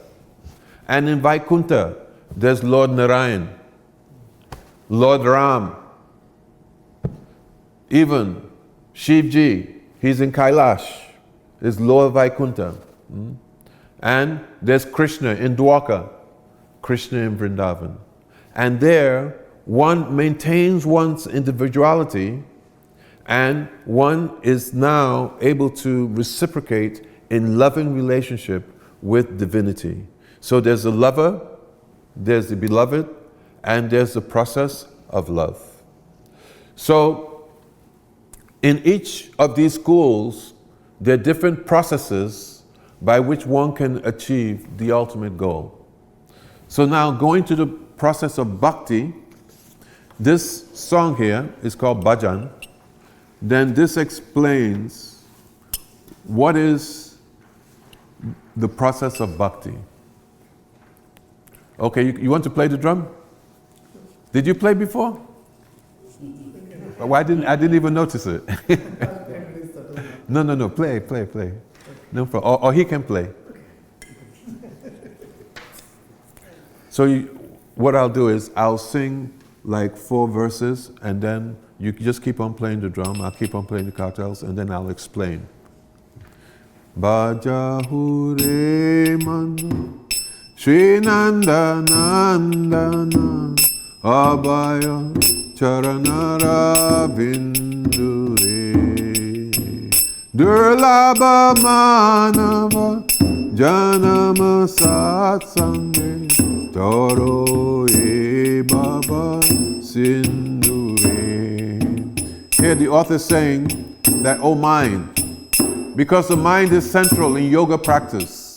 And in Vaikuntha, there's Lord Narayan, Lord Ram, even Shivji, he's in Kailash, is Lord Vaikuntha. And there's Krishna in Dwarka, Krishna in Vrindavan. And there, one maintains one's individuality, and one is now able to reciprocate in loving relationship with divinity. So there's a lover, there's the beloved, and there's the process of love. So in each of these schools, there are different processes by which one can achieve the ultimate goal. So now going to the process of bhakti, this song here is called bhajan. Then this explains what is the process of bhakti. Okay, you want to play the drum? Did you play before? Why I didn't even notice it. No, play. No problem. Or he can play. So what I'll do is I'll sing like 4 verses, and then you just keep on playing the drum, I'll keep on playing the kartals, and then I'll explain. Bhaja hure manu Shri Nanda Nandana Abhaya Charanara Vindure Durlabha Manava Janama Satsange Toro E Baba Sindure. Here the author is saying that, oh mind, because the mind is central in yoga practice.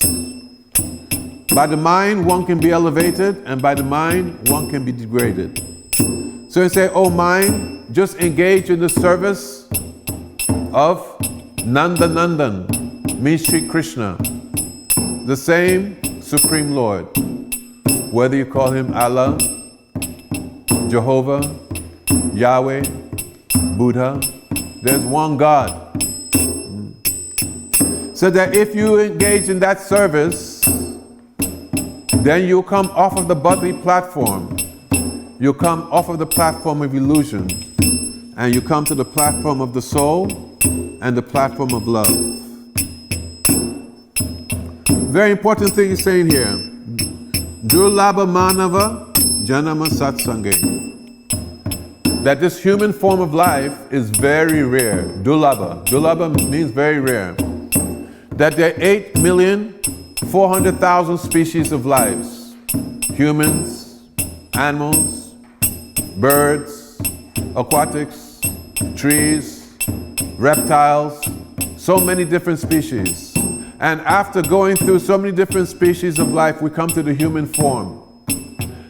By the mind, one can be elevated, and by the mind, one can be degraded. So he say, oh mind, just engage in the service of Nanda Nandan, means Sri Krishna, the same Supreme Lord. Whether you call him Allah, Jehovah, Yahweh, Buddha, there's one God. So that if you engage in that service, then you come off of the bodily platform. You come off of the platform of illusion, and you come to the platform of the soul and the platform of love. Very important thing he's saying here. Durlabha Manava Janama Satsange. That this human form of life is very rare. Durlabha. Durlabha means very rare. That there are 8,400,000 species of lives. Humans, animals, birds, aquatics, trees, reptiles, so many different species. And after going through so many different species of life, we come to the human form.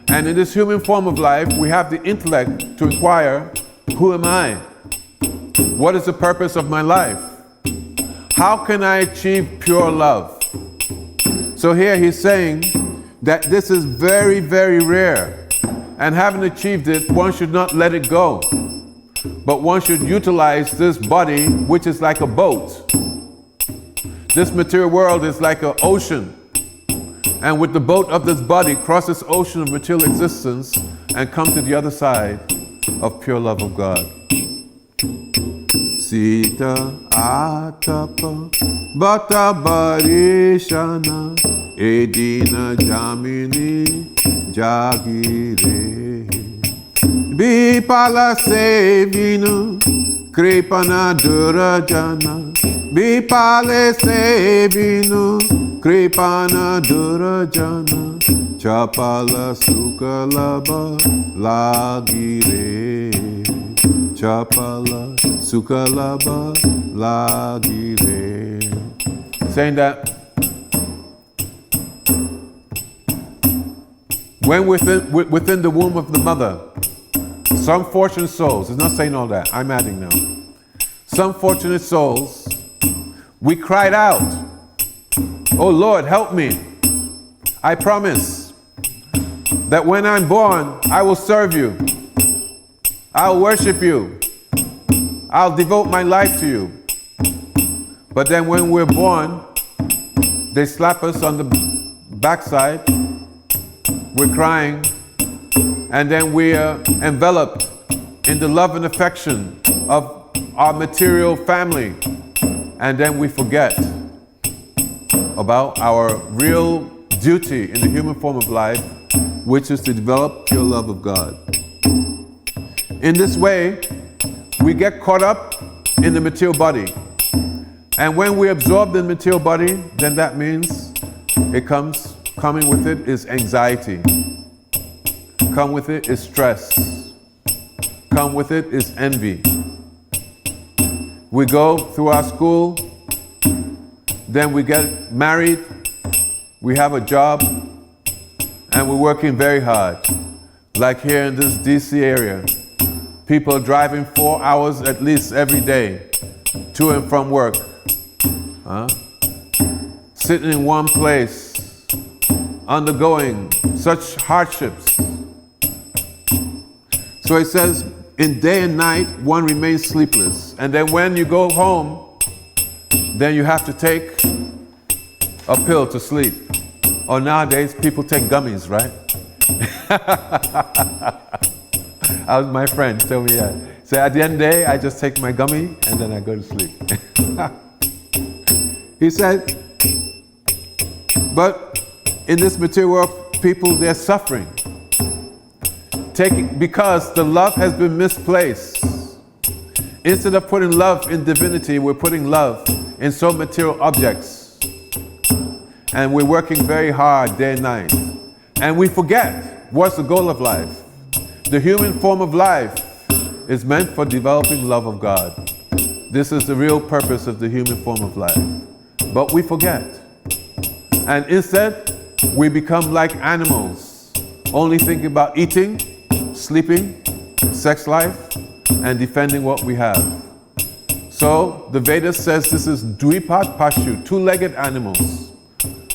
And in this human form of life, we have the intellect to inquire, who am I? What is the purpose of my life? How can I achieve pure love? So here he's saying that this is very, very rare. And having achieved it, one should not let it go. But one should utilize this body, which is like a boat. This material world is like an ocean. And with the boat of this body, cross this ocean of material existence and come to the other side of pure love of God. Sita Atapa Bata Barishana Edina Jamini Jagire Bipala Sevinu Kripana Durajana Bipale Sevinu Kripana Durajana Chapala Sukalaba Lagire chapala sukalaba lagire. Saying that when within the womb of the mother, some fortunate souls, it's not saying all that, I'm adding now. Some fortunate souls, we cried out, "Oh Lord, help me. I promise that when I'm born, I will serve you. I'll worship you. I'll devote my life to you." But then when we're born, they slap us on the backside. We're crying, and then we are enveloped in the love and affection of our material family, and then we forget about our real duty in the human form of life, which is to develop pure love of God. In this way, we get caught up in the material body, and when we absorb the material body, then that means coming with it is anxiety. Come with it is stress. Come with it is envy. We go through our school, then we get married, we have a job, and we're working very hard. Like here in this DC area, people are driving 4 hours at least every day to and from work. Sitting in one place, undergoing such hardships. So it says, in day and night, one remains sleepless. And then when you go home, then you have to take a pill to sleep. Or nowadays, people take gummies, right? My friend told me that. So at the end of the day, I just take my gummy and then I go to sleep. He said, but in this material world, people, they're suffering. Because the love has been misplaced. Instead of putting love in divinity, we're putting love in so material objects. And we're working very hard day and night. And we forget what's the goal of life. The human form of life is meant for developing love of God. This is the real purpose of the human form of life. But we forget. And instead, we become like animals, only thinking about eating, sleeping, sex life, and defending what we have. So the Vedas says this is Dvipat Pashu, two-legged animals.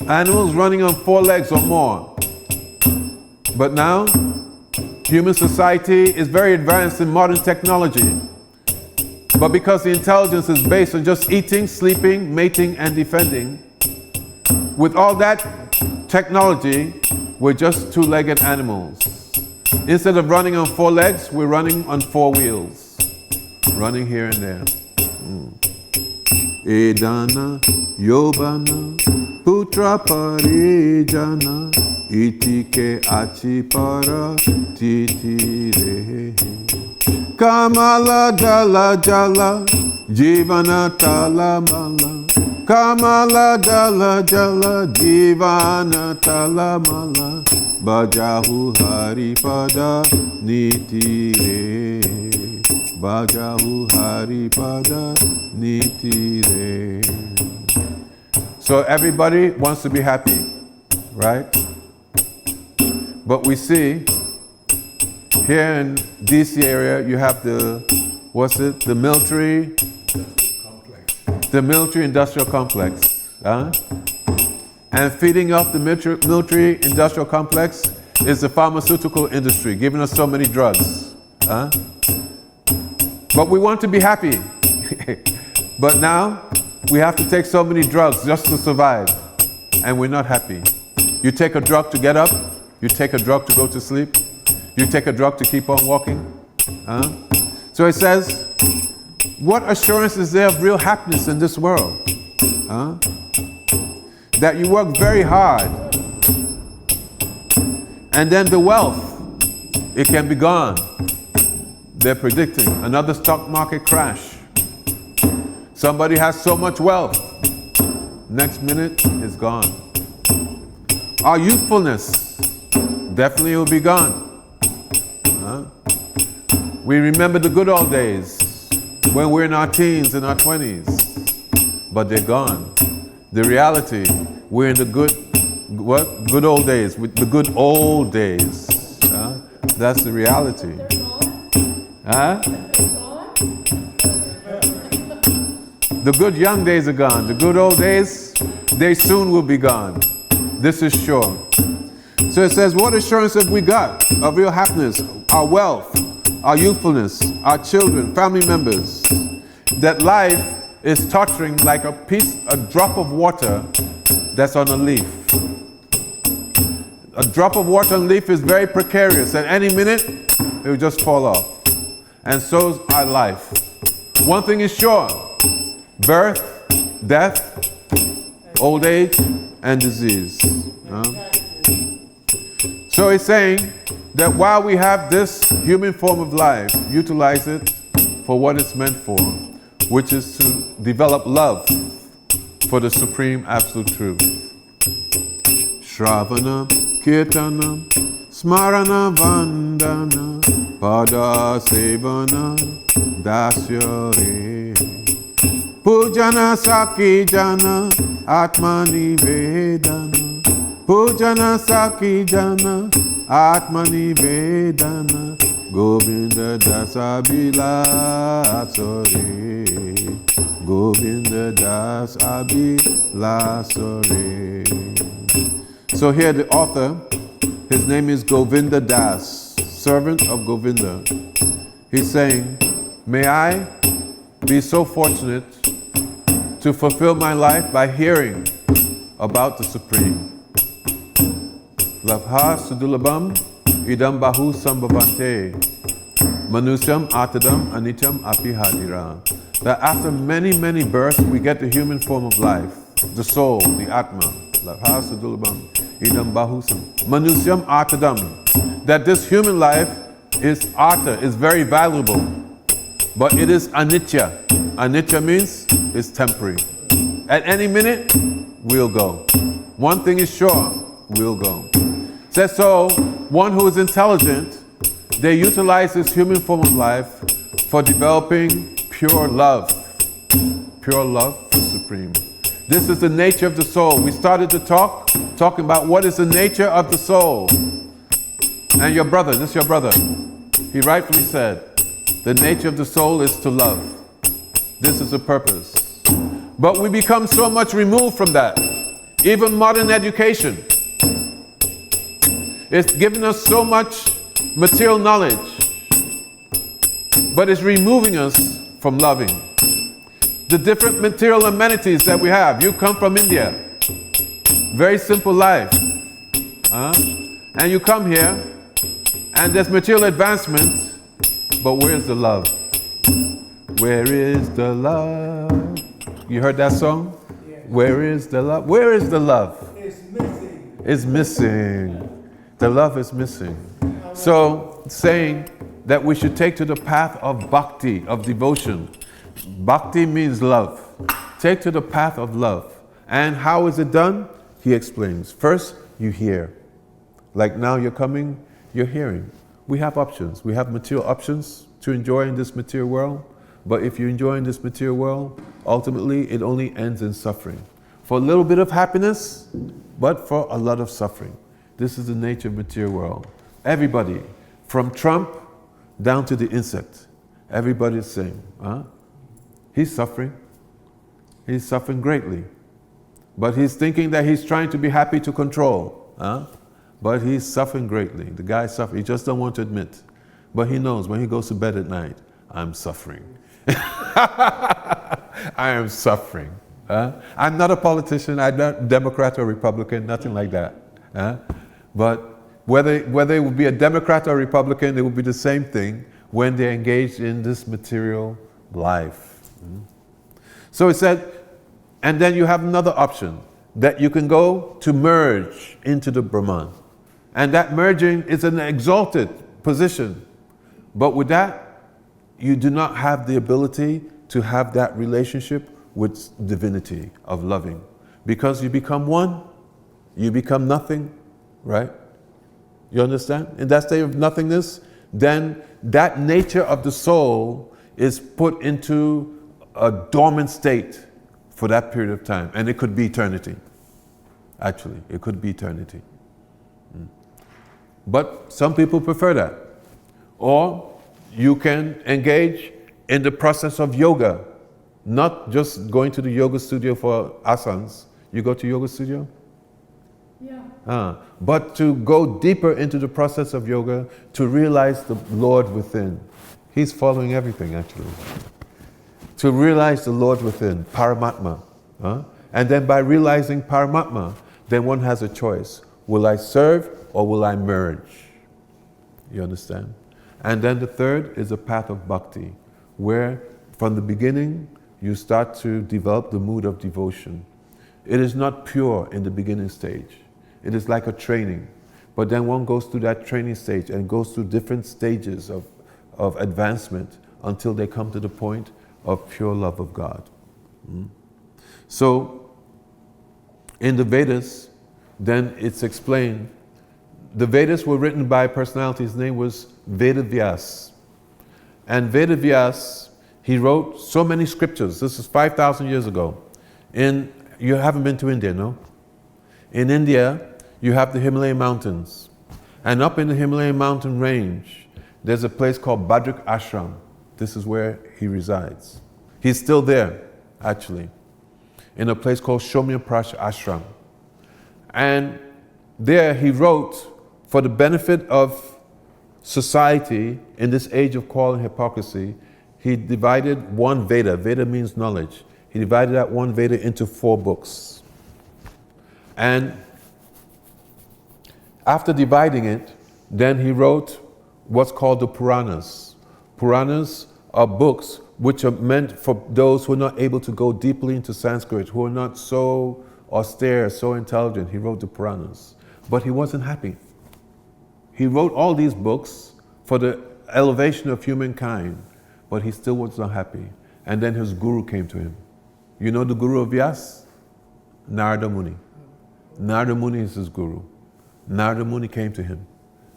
Animals running on 4 legs or more. But now, human society is very advanced in modern technology. But because the intelligence is based on just eating, sleeping, mating, and defending, with all that technology, we're just two-legged animals. Instead of running on 4 legs, we're running on 4 wheels. Running here and there. Edana, Yobana, Putra Parijana, Itike Achipara, Titire. Kamala Dala Jala, Jivana Tala Mala. Kamala Dala Jala, Jivana Tala Mala. Bajahu Haripada Nitire. Bajahu Haripada Nitire. So everybody wants to be happy, right? But we see here in DC area, you have the military industrial complex. And feeding off the military industrial complex is the pharmaceutical industry, giving us so many drugs. But we want to be happy. But now, we have to take so many drugs just to survive. And we're not happy. You take a drug to get up. You take a drug to go to sleep. You take a drug to keep on walking. So it says, what assurance is there of real happiness in this world? That you work very hard, and then the wealth, it can be gone. They're predicting another stock market crash. Somebody has so much wealth, next minute it's gone. Our youthfulness definitely will be gone. We remember the good old days when we're in our teens and our 20s, but they're gone. The reality, we're in the good old days, with the good old days. That's the reality. Huh? The good young days are gone. The good old days, they soon will be gone. This is sure. So it says, what assurance have we got of real happiness, our wealth, our youthfulness, our children, family members, that life is tottering like a drop of water that's on a leaf. A drop of water on a leaf is very precarious. At any minute, it will just fall off. And so is our life. One thing is sure: birth, death, old age, and disease. So he's saying that while we have this human form of life, utilize it for what it's meant for, which is to develop love for the supreme absolute truth. Shravana, Kirtana, Smarana, Vandana, Pada Sevana, Dasyare, Pujana, Saki Jana, Atmani Vedana, Pujana, Saki Jana, Atmani Vedana, Govinda Das Abhilasore, Govinda Das Abhilasore. So here the author, his name is Govinda Das, servant of Govinda. He's saying, may I be so fortunate to fulfill my life by hearing about the Supreme. Labha sudulabam idam bahu sambhavante manusyam atadam anityam apihadira. That after many, many births, we get the human form of life, the soul, the Atma. Labha sudulabam idam bahu manusyam atadam. That this human life is artha, is very valuable, but it is anitya. Anitya means it's temporary. At any minute, we'll go. One thing is sure, we'll go. Says so, one who is intelligent, they utilize this human form of life for developing pure love for Supreme. This is the nature of the soul. We started to talking about what is the nature of the soul. And your brother, this is your brother, he rightfully said, the nature of the soul is to love. This is the purpose. But we become so much removed from that. Even modern education, it's given us so much material knowledge, but it's removing us from loving. The different material amenities that we have. You come from India, very simple life. And you come here, and there's material advancement, but where's the love? Where is the love? You heard that song? Yeah. Where is the love? Where is the love? It's missing. It's missing. The love is missing. So, saying that we should take to the path of bhakti, of devotion. Bhakti means love. Take to the path of love. And how is it done? He explains. First, you hear. Like now you're coming, you're hearing. We have options. We have material options to enjoy in this material world. But if you enjoy in this material world, ultimately it only ends in suffering. For a little bit of happiness, but for a lot of suffering. This is the nature of material world. Everybody, from Trump down to the insect, everybody is the same. He's suffering. He's suffering greatly. But he's thinking that he's trying to be happy to control. But he's suffering greatly. The guy's suffering. He just don't want to admit. But he knows when he goes to bed at night, I'm suffering. I am suffering. I'm not a politician. I'm not Democrat or Republican, nothing like that. But whether it would be a Democrat or Republican, it would be the same thing when they're engaged in this material life. So it said, and then you have another option, that you can go to merge into the Brahman. And that merging is an exalted position. But with that, you do not have the ability to have that relationship with divinity of loving. Because you become one, you become nothing, right? You understand? In that state of nothingness, then that nature of the soul is put into a dormant state for that period of time. And it could be eternity. Actually, it could be eternity. But some people prefer that. Or you can engage in the process of yoga, not just going to the yoga studio for asanas. You go to yoga studio? Yeah. But to go deeper into the process of yoga, to realize the Lord within. He's following everything, actually. To realize the Lord within, Paramatma. And then by realizing Paramatma, then one has a choice. Will I serve or will I merge? You understand? And then the third is a path of bhakti, where from the beginning you start to develop the mood of devotion. It is not pure in the beginning stage. It is like a training. But then one goes through that training stage and goes through different stages of advancement until they come to the point of pure love of God. So, in the Vedas, then it's explained, the Vedas were written by a personality, his name was Vedavyas. And Vedavyas, he wrote so many scriptures. This is 5,000 years ago. You haven't been to India, no? In India, you have the Himalayan mountains. And up in the Himalayan mountain range, there's a place called Badrik Ashram. This is where he resides. He's still there, actually, in a place called Shomyaprash Ashram. And there he wrote, for the benefit of society in this age of quarrel and hypocrisy, he divided one Veda. Veda means knowledge. He divided that one Veda into 4 books. And after dividing it, then he wrote what's called the Puranas. Puranas are books which are meant for those who are not able to go deeply into Sanskrit, who are not so austere, so intelligent. He wrote the Puranas. But he wasn't happy. He wrote all these books for the elevation of humankind, but he still was not happy. And then his guru came to him. You know the guru of Vyas? Narada Muni. Narada Muni is his guru. Narada Muni came to him,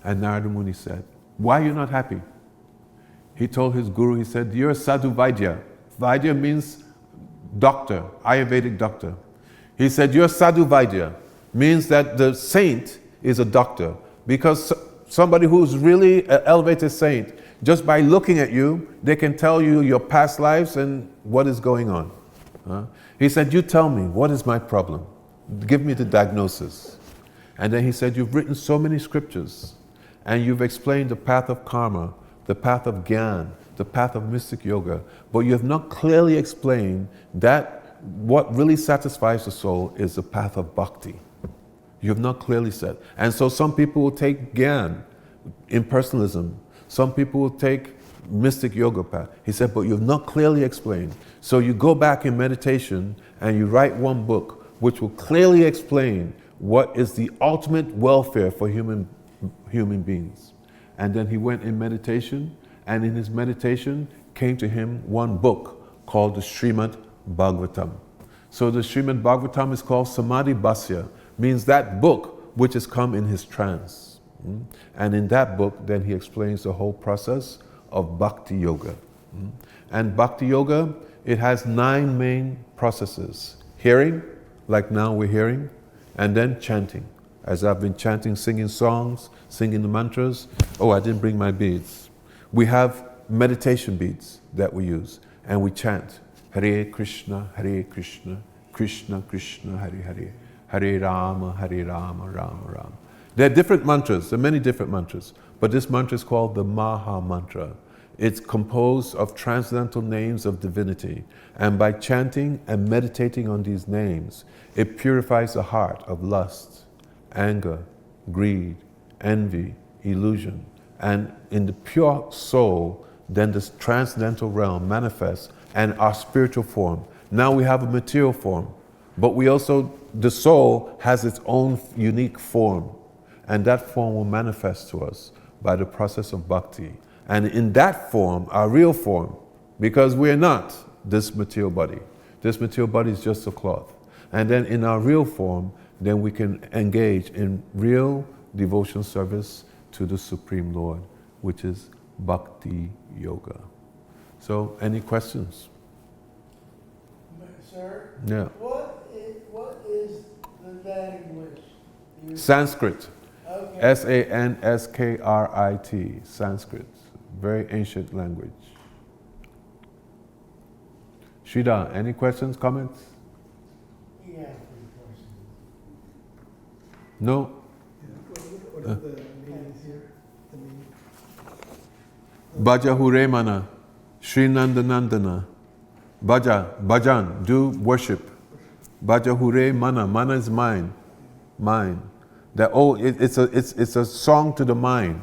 and Narada Muni said, why are you not happy? He told his guru, he said, you're a sadhu Vaidya. Vaidya means doctor, Ayurvedic doctor. He said, you're a sadhu Vaidya, means that the saint is a doctor, because somebody who's really an elevated saint, just by looking at you, they can tell you your past lives and what is going on. He said, you tell me, what is my problem? Give me the diagnosis. And then he said, you've written so many scriptures, and you've explained the path of karma, the path of Gyan, the path of mystic yoga, but you have not clearly explained that what really satisfies the soul is the path of bhakti. You have not clearly said. And so some people will take Gyan, impersonalism. Some people will take mystic yoga path. He said, but you have not clearly explained. So you go back in meditation and you write one book which will clearly explain what is the ultimate welfare for human beings. And then he went in meditation, and in his meditation came to him one book called the Srimad Bhagavatam. So the Srimad Bhagavatam is called Samadhi Bhasya, means that book which has come in his trance. And in that book, then he explains the whole process of Bhakti Yoga. And Bhakti Yoga, it has 9 main processes. Hearing, like now we're hearing, and then chanting. As I've been chanting, singing songs, singing the mantras. Oh, I didn't bring my beads. We have meditation beads that we use, and we chant Hare Krishna, Krishna Krishna, Hare Hare, Hare Rama, Rama Rama. There are different mantras, there are many different mantras, but this mantra is called the Maha Mantra. It's composed of transcendental names of divinity, and by chanting and meditating on these names, it purifies the heart of lust, anger, greed, envy, illusion. And in the pure soul, then this transcendental realm manifests and our spiritual form. Now we have a material form, but we also, the soul has its own unique form, and that form will manifest to us by the process of bhakti. And in that form, our real form, because we are not this material body. This material body is just a cloth. And then in our real form, then we can engage in real devotional service to the Supreme Lord which is Bhakti Yoga. So, any questions? Sir? Yeah. What is the language? Sanskrit. Okay. Sanskrit. Sanskrit. Very ancient language. Shida, any questions, comments? Yeah, good question. No? What are the meanings here? The meaning? Bhaja Hure Mana, Sri Nandanandana. Bhajan, do worship. Bhaja Hure Mana, Mana is mind. Mind. It's a song to the mind,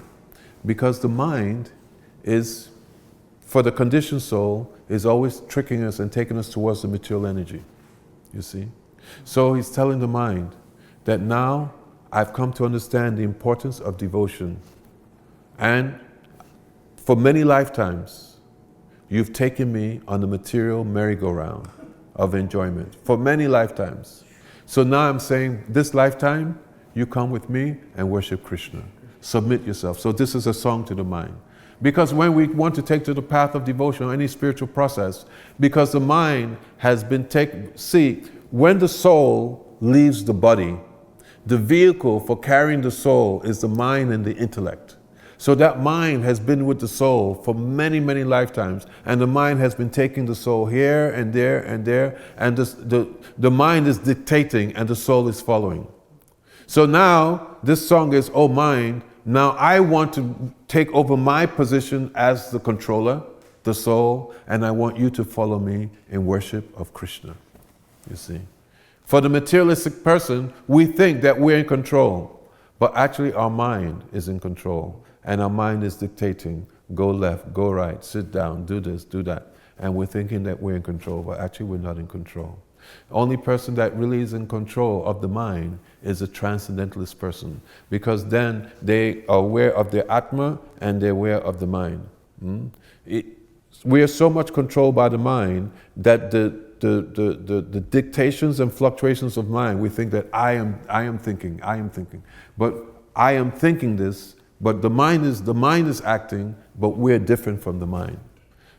because the mind is, for the conditioned soul, is always tricking us and taking us towards the material energy. You see? So he's telling the mind that now I've come to understand the importance of devotion. And for many lifetimes, you've taken me on the material merry-go-round of enjoyment. For many lifetimes. So now I'm saying, this lifetime, you come with me and worship Krishna. Submit yourself. So this is a song to the mind. Because when we want to take to the path of devotion or any spiritual process, because the mind has been taken, see, when the soul leaves the body, the vehicle for carrying the soul is the mind and the intellect. So that mind has been with the soul for many, many lifetimes, and the mind has been taking the soul here and there and there, and the mind is dictating and the soul is following. So now, this song is, oh mind, now I want to take over my position as the controller, the soul, and I want you to follow me in worship of Krishna. You see. For the materialistic person, we think that we're in control, but actually our mind is in control, and our mind is dictating, go left, go right, sit down, do this, do that. And we're thinking that we're in control, but actually we're not in control. The only person that really is in control of the mind is a transcendentalist person, because then they are aware of their Atma and they're aware of the mind. We are so much controlled by the mind that the dictations and fluctuations of mind, we think that I am thinking. But I am thinking this, but the mind is acting, but we're different from the mind.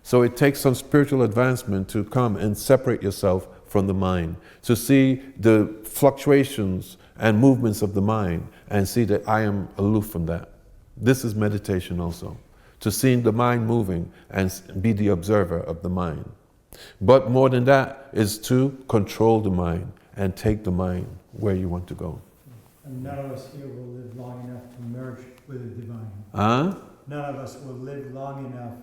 So it takes some spiritual advancement to come and separate yourself from the mind, to see the fluctuations and movements of the mind and see that I am aloof from that. This is meditation also, to see the mind moving and be the observer of the mind. But more than that is to control the mind and take the mind where you want to go. And none of us here will live long enough to merge with the divine. Huh? None of us will live long enough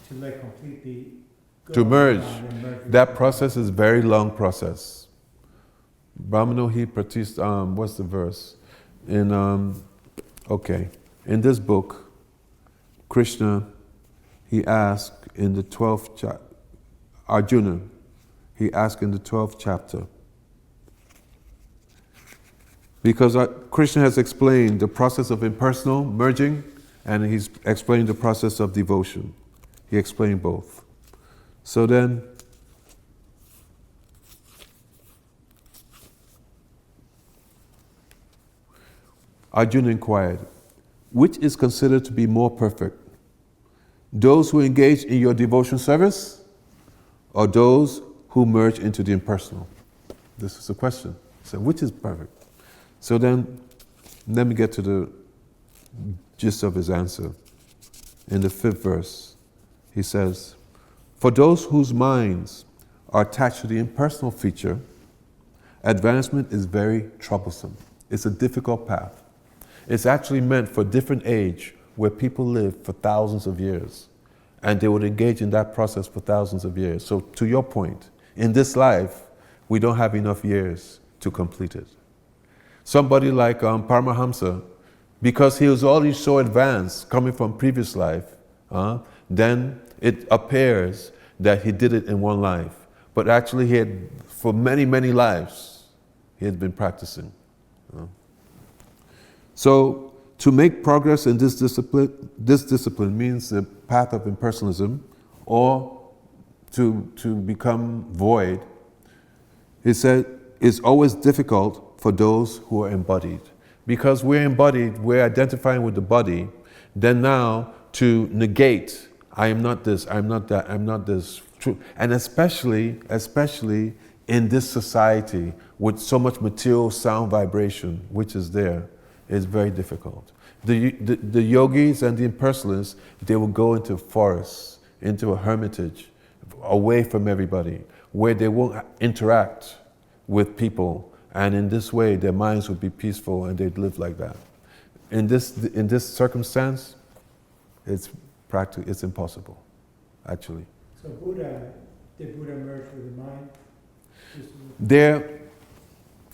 to let completely go To merge. and merge with That the process is a very long process. Brahmano hi pratisth, what's the verse? In this book, Krishna, he asked in the 12th chapter, Arjuna, he asked in the 12th chapter, because Krishna has explained the process of impersonal merging, and he's explained the process of devotion. He explained both. So then, Arjuna inquired, which is considered to be more perfect? Those who engage in your devotion service, or those who merge into the impersonal? This is a question. So which is perfect? So then, let me get to the gist of his answer. In the 5th verse, he says, for those whose minds are attached to the impersonal feature, advancement is very troublesome. It's a difficult path. It's actually meant for different age where people live for thousands of years, and they would engage in that process for thousands of years. So to your point, in this life, we don't have enough years to complete it. Somebody like Paramahamsa, because he was already so advanced coming from previous life, then it appears that he did it in one life. But actually he had, for many, many lives, he had been practicing. So to make progress in this discipline means the path of impersonalism, or to become void, he said, it's always difficult for those who are embodied. Because we're embodied, we're identifying with the body, Then now to negate, I am not this, I'm not that, I'm not this, true. And especially in this society with so much material sound vibration, which is there, is very difficult. The yogis and the impersonalists, they will go into forests, into a hermitage, away from everybody, where they won't interact with people, and in this way their minds would be peaceful and they'd live like that. In this circumstance, it's impossible, actually. So did Buddha merge with the mind?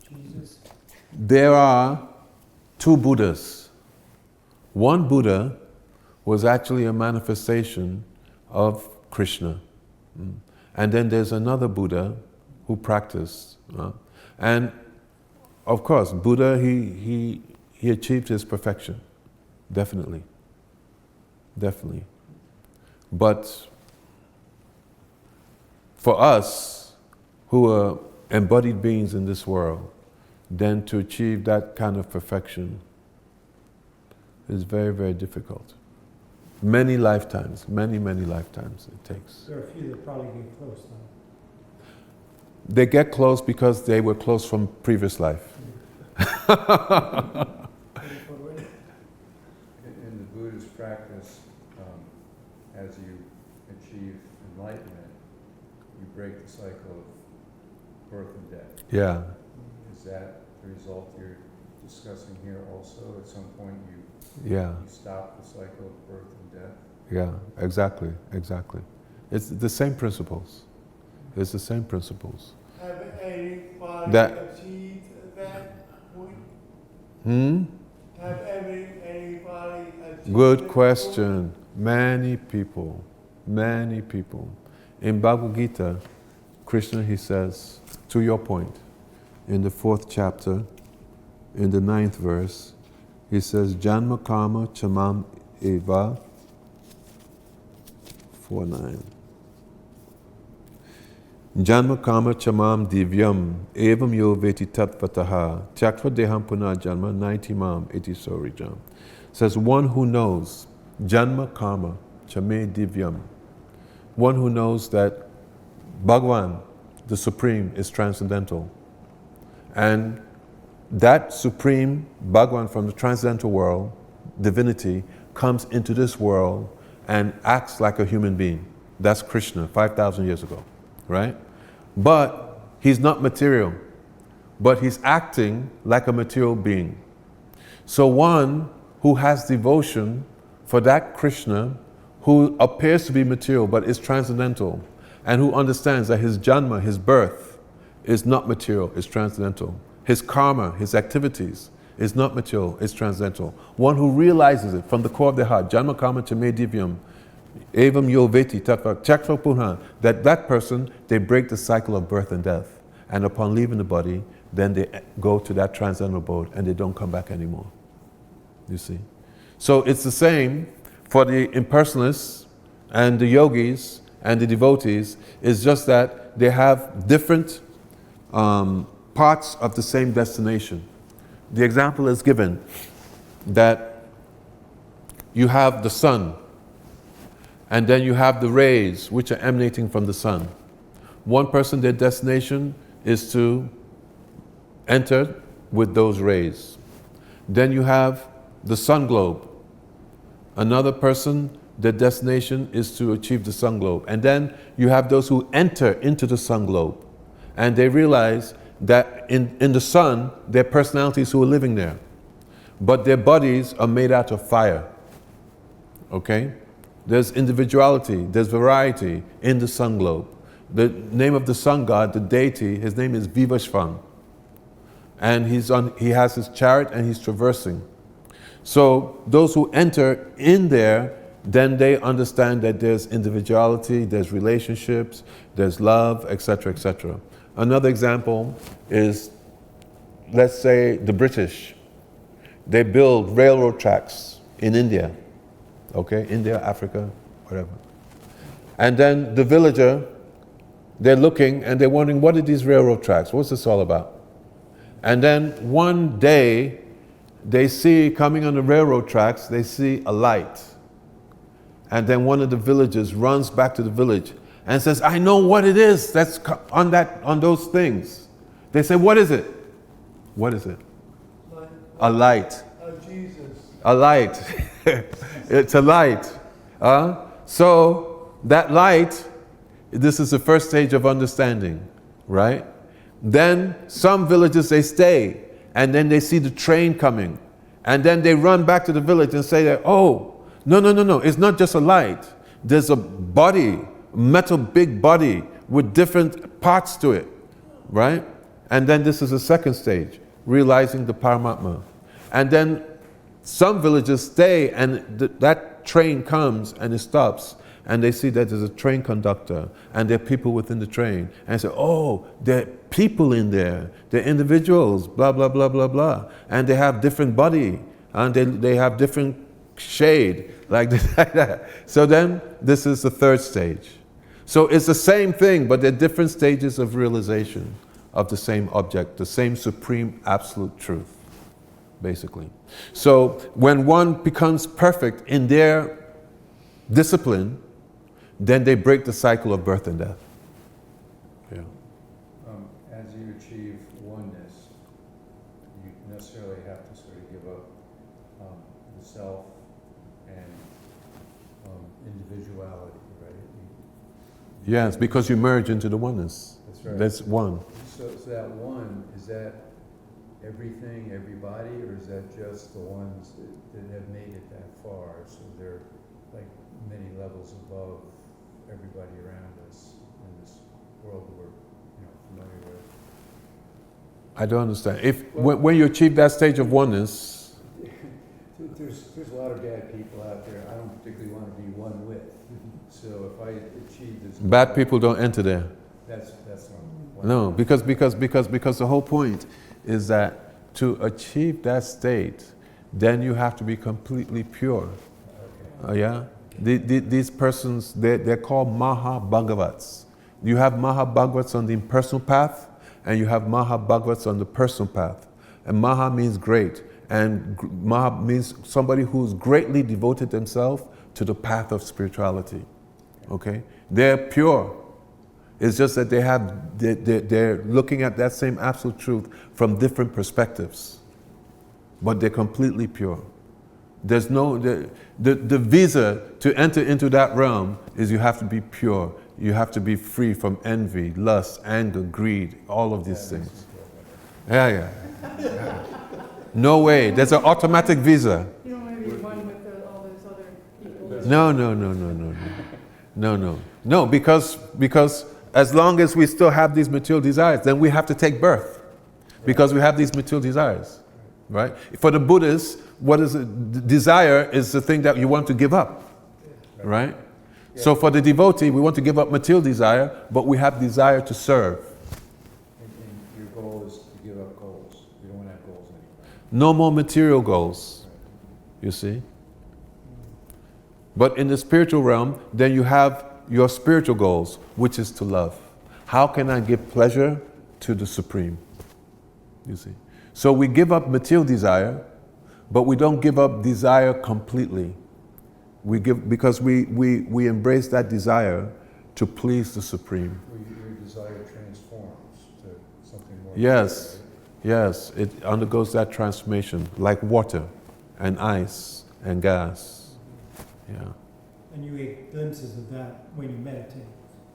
Jesus? There are two Buddhas. One Buddha was actually a manifestation of Krishna. And then there's another Buddha who practiced. And of course, Buddha, he achieved his perfection. Definitely. Definitely. But for us, who are embodied beings in this world, then to achieve that kind of perfection is very, very difficult. Many lifetimes, many lifetimes it takes. There are a few that probably get close now. They get close because they were close from previous life. In the Buddhist practice, as you achieve enlightenment, you break the cycle of birth and death. Yeah. Is that the result you're discussing here also? At some point you stop the cycle of birth and death? Yeah, exactly. It's the same principles. It's the same principles. Have anybody That- achieved that point? Have anybody achieved Good that question. Many people. In Bhagavad Gita, Krishna, he says, to your point, in the 4th chapter, in the 9th verse, he says, Janma Karma Chamam Eva 4:9. Janma Karma Chamam Divyam Evam Yo Veti Tatvataha Tyakva Deham Punah Janma Naitimam Iti Sorijam. Says one who knows Janma Karma Chame Divyam. One who knows that Bhagavan, the Supreme, is transcendental. And that Supreme Bhagavan from the transcendental world, divinity, comes into this world and acts like a human being. That's Krishna, 5,000 years ago, right? But he's not material, but he's acting like a material being. So one who has devotion for that Krishna, who appears to be material but is transcendental, and who understands that his janma, his birth, is not material, it's transcendental. His karma, his activities, is not material, it's transcendental. One who realizes it from the core of their heart, janma karma chame divyam, evam yo veti tattva chakra punha, that person, they break the cycle of birth and death. And upon leaving the body, then they go to that transcendental abode and they don't come back anymore. You see? So it's the same for the impersonalists and the yogis and the devotees. It's just that they have different parts of the same destination. The example is given that you have the sun, and then you have the rays which are emanating from the sun. One person, their destination is to enter with those rays. Then you have the sun globe. Another person, their destination is to achieve the sun globe. And then you have those who enter into the sun globe. And they realize that in the sun, there are personalities who are living there. But their bodies are made out of fire. Okay? There's individuality, there's variety in the sun globe. The name of the sun god, the deity, his name is Vivashvan. And he has his chariot and he's traversing. So those who enter in there, then they understand that there's individuality, there's relationships, there's love, etc., etc. Another example is, let's say, the British. They build railroad tracks in India. Okay, India, Africa, whatever. And then the villager, they're looking and they're wondering, what are these railroad tracks? What's this all about? And then one day, they see, coming on the railroad tracks, they see a light. And then one of the villagers runs back to the village and says, I know what it is that's on those things. They say, what is it? What is it? A light. Jesus. A light. It's a light. So that light, this is the first stage of understanding, right? Then some villages, they stay, and then they see the train coming. And then they run back to the village and say that, oh, no, it's not just a light. There's a body, metal big body with different parts to it, right? And then this is the second stage, realizing the Paramatma. And then some villages stay, and that train comes and it stops, and they see that there's a train conductor and there are people within the train, and say, oh, there are people in there, they're individuals, blah, blah, blah, blah, blah, and they have different body, and they have different shade, like that. So then this is the third stage. So it's the same thing, but they're different stages of realization of the same object, the same supreme absolute truth, basically. So when one becomes perfect in their discipline, then they break the cycle of birth and death. Yeah. As you achieve oneness, you necessarily have to sort of give up the self and individuality, right? Yes, because you merge into the oneness. That's right. That's one. So that one, is that everything, everybody, or is that just the ones that have made it that far? So they're like many levels above everybody around us in this world that we're familiar with. I don't understand. When you achieve that stage of oneness, there's a lot of bad people out there I don't particularly want to be one with. So if I achieve this, bad people don't enter there. That's not No, because the whole point is that to achieve that state, then you have to be completely pure. Okay. Yeah? These persons, they're called Maha-Bhagavats. You have Maha-Bhagavats on the impersonal path, and you have Maha-Bhagavats on the personal path. And Maha means great, and Maha means somebody who's greatly devoted themselves to the path of spirituality. Okay? They're pure. It's just that they're looking at that same absolute truth from different perspectives. But they're completely pure. There's no, the visa to enter into that realm is you have to be pure. You have to be free from envy, lust, anger, greed, all of these things. Yeah. No way. There's an automatic visa. You don't want to be one with all those other people. No, because as long as we still have these material desires, then we have to take birth. Because we have these material desires. Right? For the Buddhists, what is it? Desire is the thing that you want to give up. Right? Yeah. So for the devotee, we want to give up material desire, but we have desire to serve. And your goal is to give up goals. You don't want to have goals anymore. No more material goals. You see? But in the spiritual realm, then you have your spiritual goals, which is to love. How can I give pleasure to the Supreme? You see? So we give up material desire, but we don't give up desire completely. We give because we embrace that desire to please the Supreme. Your desire transforms to something more. Yes, yes, it undergoes that transformation, like water and ice and gas. Yeah. And you get glimpses of that when you meditate.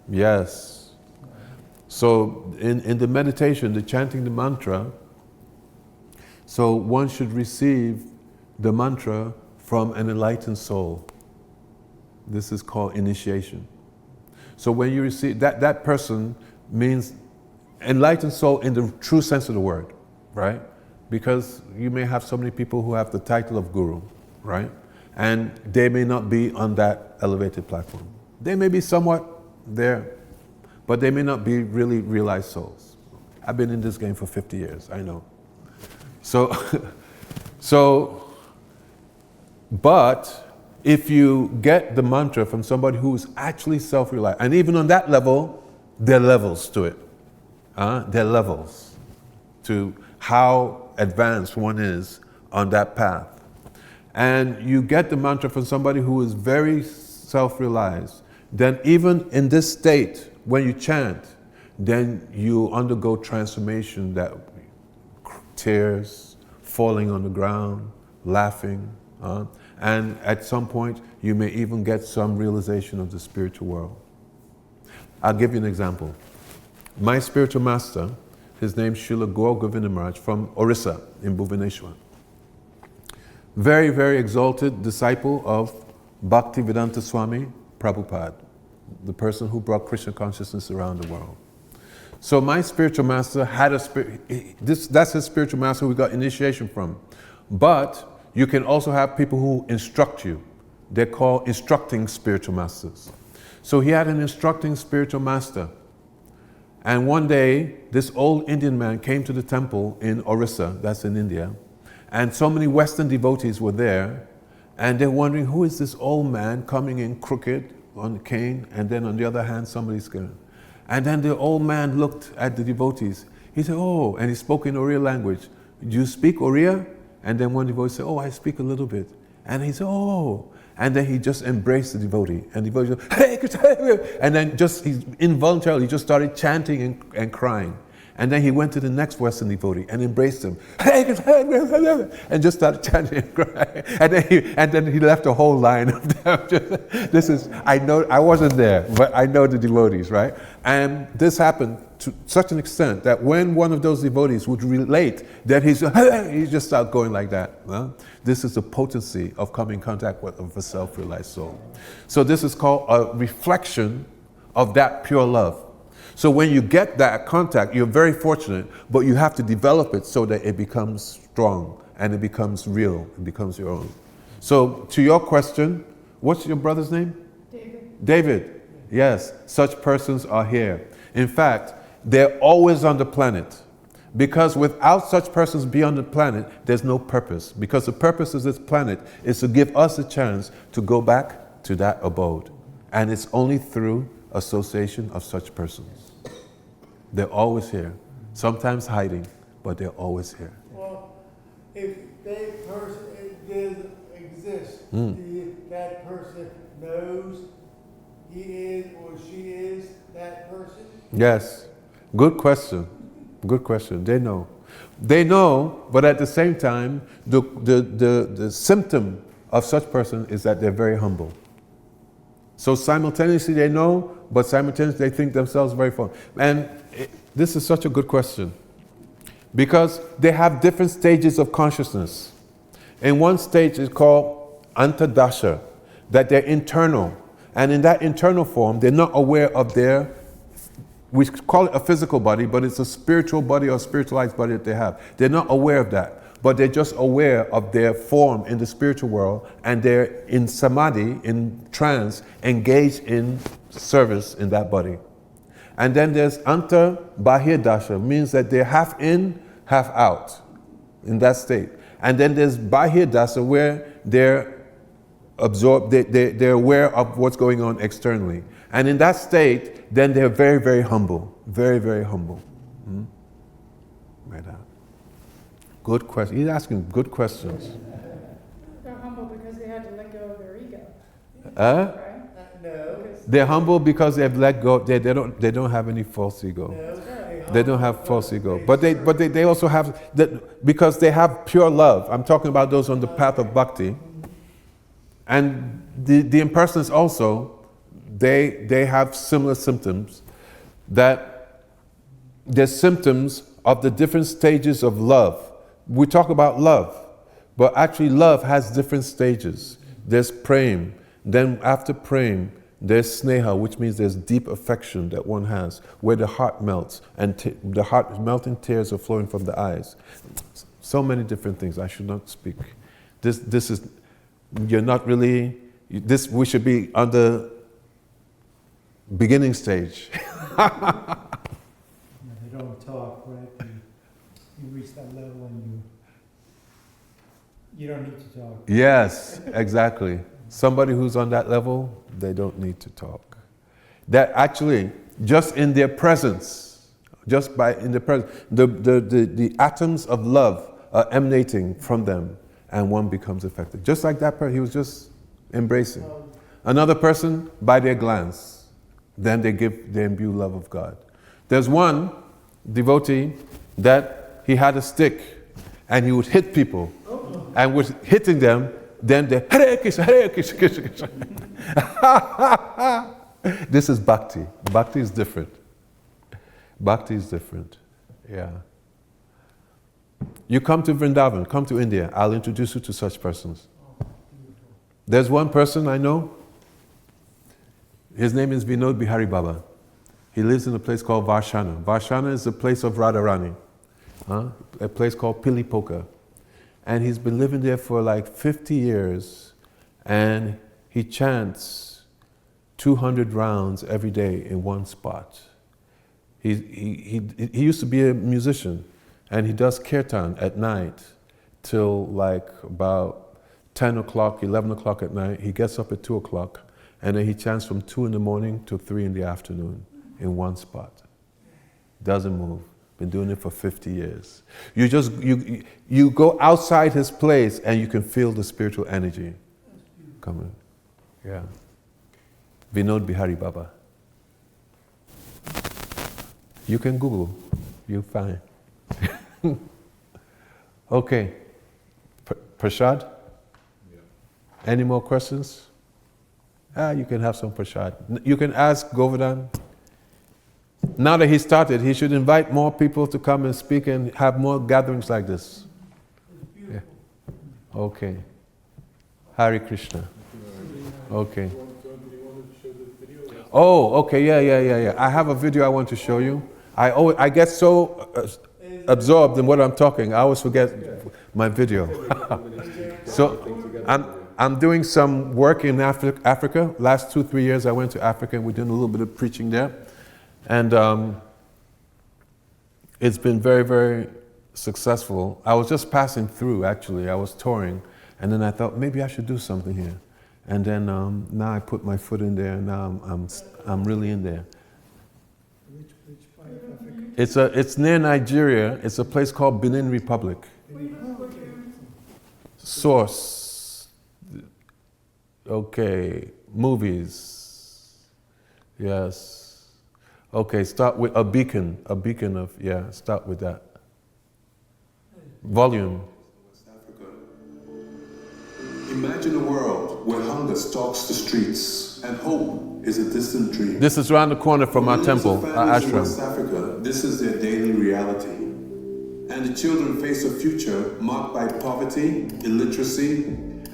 Yes. So in the meditation, the chanting the mantra, so one should receive the mantra from an enlightened soul. This is called initiation. So when you receive, that person means enlightened soul in the true sense of the word, right? Because you may have so many people who have the title of guru, right? And they may not be on that elevated platform. They may be somewhat there, but they may not be really realized souls. I've been in this game for 50 years, I know. But if you get the mantra from somebody who's actually self-reliant, and even on that level, there are levels to it. There are levels to how advanced one is on that path. And you get the mantra from somebody who is very self-realized, then even in this state, when you chant, then you undergo transformation, that tears, falling on the ground, laughing, and at some point you may even get some realization of the spiritual world. I'll give you an example. My spiritual master, his name is Srila Govardhana Maharaj from Orissa in Bhubaneswar. Very, very exalted disciple of Bhaktivedanta Swami Prabhupada, the person who brought Krishna consciousness around the world. So my spiritual master had that's his spiritual master we got initiation from. But you can also have people who instruct you. They're called instructing spiritual masters. So he had an instructing spiritual master. And one day, this old Indian man came to the temple in Orissa, that's in India, and so many Western devotees were there, and they're wondering, who is this old man coming in crooked on a cane, and then on the other hand, somebody's going. And then the old man looked at the devotees. He said, oh, and he spoke in Oriya language. Do you speak Oriya? And then one devotee said, oh, I speak a little bit. And he said, oh. And then he just embraced the devotee. And the devotee said, hey, Krishna. And then he involuntarily just started chanting and crying. And then he went to the next Western devotee and embraced him. Hey, Krishna. And just started chanting and crying. And then he left a whole line of them. I know, I wasn't there, but I know the devotees, right? And this happened to such an extent that when one of those devotees would relate, that he just started going like that. Well, this is the potency of coming in contact with a self-realized soul. So this is called a reflection of that pure love. So when you get that contact, you're very fortunate, but you have to develop it so that it becomes strong and it becomes real, it becomes your own. So to your question, what's your brother's name? David. David. Yes, such persons are here. In fact, they're always on the planet. Because without such persons being on the planet, there's no purpose. Because the purpose of this planet is to give us a chance to go back to that abode. And it's only through association of such persons. They're always here. Sometimes hiding, but they're always here. Well, if that person doesn't exist, that person knows he is or she is that person? Yes. Good question. Good question. They know. They know, but at the same time, the symptom of such person is that they're very humble. So simultaneously they know, but simultaneously they think themselves very fun. And this is such a good question. Because they have different stages of consciousness. And one stage is called antadasha, that they're internal. And in that internal form, they're not aware of their, we call it a physical body, but it's a spiritual body or spiritualized body that they have. They're not aware of that, but they're just aware of their form in the spiritual world, and they're in samadhi, in trance, engaged in service in that body. And then there's anta-bahya dasha, means that they're half in, half out in that state. And then there's bahya dasha, where they're absorbed, they're aware of what's going on externally. And in that state, then they're very, very humble. Very, very humble. Right out. Good question. He's asking good questions. They're humble because they had to let go of their ego. Huh? Right? No. They're humble because they've let go. They don't have any false ego. No. They don't have false ego. But they also have that because they have pure love. I'm talking about those on the path of bhakti. And the impersonalists also, they have similar symptoms, that they're symptoms of the different stages of love. We talk about love, but actually love has different stages. There's prem, then after prem, there's sneha, which means there's deep affection that one has, where the heart melts, and the heart melting tears are flowing from the eyes. So many different things. I should not speak. This is, you're not really, we should be on the beginning stage. They don't talk, right? You reach that level and you don't need to talk. Yes, exactly. Somebody who's on that level, they don't need to talk. That actually, just in their presence, the atoms of love emanating from them, and one becomes affected. Just like that person, he was just embracing. Another person, by their glance, then they imbue love of God. There's one devotee that he had a stick, and he would hit people, and with hitting them, then they Hare Krishna, Hare Krishna, Krishna, Krishna. This is bhakti. Bhakti is different. Bhakti is different. Yeah. You come to Vrindavan, come to India, I'll introduce you to such persons. There's one person I know, his name is Vinod Bihari Baba. He lives in a place called Varshana. Varshana is the place of Radharani, a place called Pilipoka. And he's been living there for like 50 years, and he chants 200 rounds every day in one spot. He used to be a musician, and he does kirtan at night till like about 10 o'clock, 11 o'clock at night. He gets up at 2 o'clock, and then he chants from 2 in the morning to 3 in the afternoon in one spot. Doesn't move. Been doing it for 50 years. You go outside his place and you can feel the spiritual energy coming. Yeah. Vinod Bihari Baba. You can Google. You'll find. Okay. Prashad? Yeah. Any more questions? You can have some prashad. You can ask Govardhana. Now that he started, he should invite more people to come and speak and have more gatherings like this. Yeah. Okay. Hare Krishna. Okay. Oh, okay, yeah. I have a video I want to show you. I get so absorbed in what I'm talking, I always forget my video. So I'm doing some work in Africa. Last 2-3 years I went to Africa and we're doing a little bit of preaching there. And it's been very, very successful. I was just passing through, actually. I was touring, and then I thought maybe I should do something here. And then now I put my foot in there, and now I'm really in there. Which part of Africa? It's near Nigeria. It's a place called Benin Republic. Source. Okay. Movies. Yes. Okay, start with a beacon of, start with that. Volume. West Africa. Imagine a world where hunger stalks the streets and hope is a distant dream. This is around the corner from our temple, our ashram. In West ashram. Africa, this is their daily reality. And the children face a future marked by poverty, illiteracy,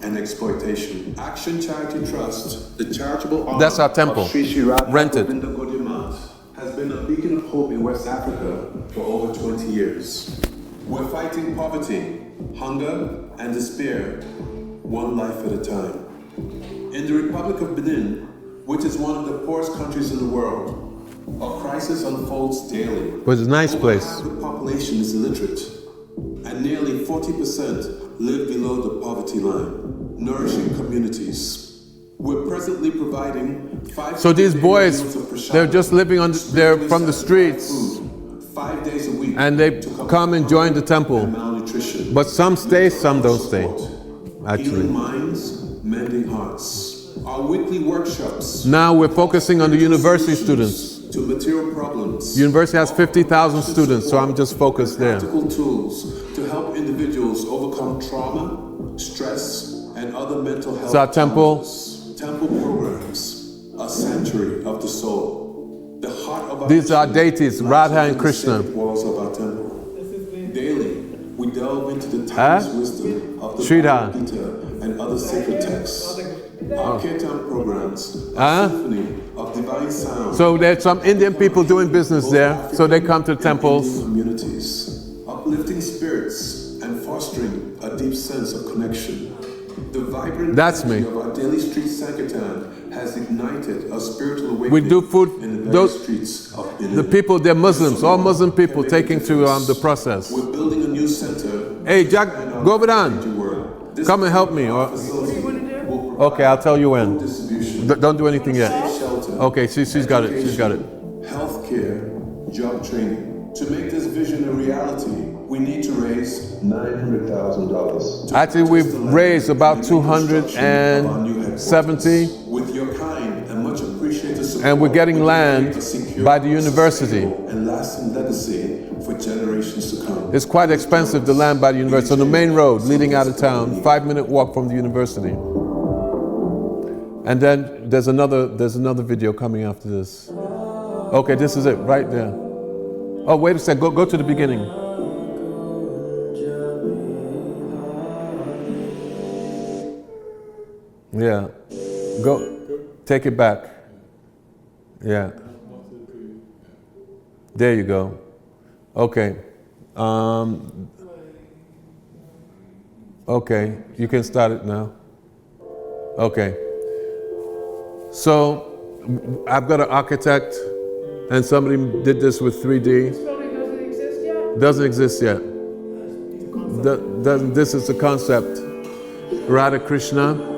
and exploitation. Action Charity Trust, the charitable arm That's our temple. of Sri Sri Radha Rented. Govinda Gaudiya, has been a beacon of hope in West Africa for over 20 years. We're fighting poverty, hunger, and despair, one life at a time. In the Republic of Benin, which is one of the poorest countries in the world, a crisis unfolds daily. But it's a nice place. Over half the population is illiterate, and nearly 40% live below the poverty line, nourishing communities. We're presently providing 5 So these boys, they're just living on, they're from the streets, 5 days a week, and they come and join the temple. But some stay, some don't stay, actually. Healing minds, mending hearts. Our weekly workshops. Now we're focusing on the university students. To material problems. University has 50,000 students, so I'm just focused there. Practical tools to help individuals overcome trauma, stress, and other mental health. It's our temple. challenges. Temple programs, a sanctuary of the soul. The heart of our These are mission deities, lies Radha and within the Krishna. sacred walls of our temple. Daily, we delve into the timeless wisdom of the Sridhar. Bhagavad Gita and other sacred texts. Our kirtan programs, a symphony of divine sound. So there's some Indian people doing business there, so they come to the temples. Communities, uplifting spirits and fostering a deep sense of connection. The vibrant That's me. energy of our daily street sankirtan has ignited a spiritual awakening. We do food, in the very those, streets of Benin. the people, they're Muslims, all Muslim people taking to the process. We're building a new center. Hey, Govardhana, come and help me. Okay, I'll tell you when. Don't do anything yet. Okay, she's got it. Healthcare, job training. To make this vision a reality, we we need to raise $900,000. Actually, we've raised about 270, with your kind and much appreciated support, and we're getting land by the university. And lasting legacy for generations to come. It's quite expensive, the land by the university. On the main road leading out of town, 5-minute walk from the university. And then there's another video coming after this. Okay, this is it, right there. Oh, wait a sec, go to the beginning. Yeah, go, take it back. Yeah. There you go. Okay. Okay, you can start it now. Okay. So, I've got an architect, and somebody did this with 3D. This building doesn't exist yet? Doesn't exist yet. This is the concept. Radha Krishna.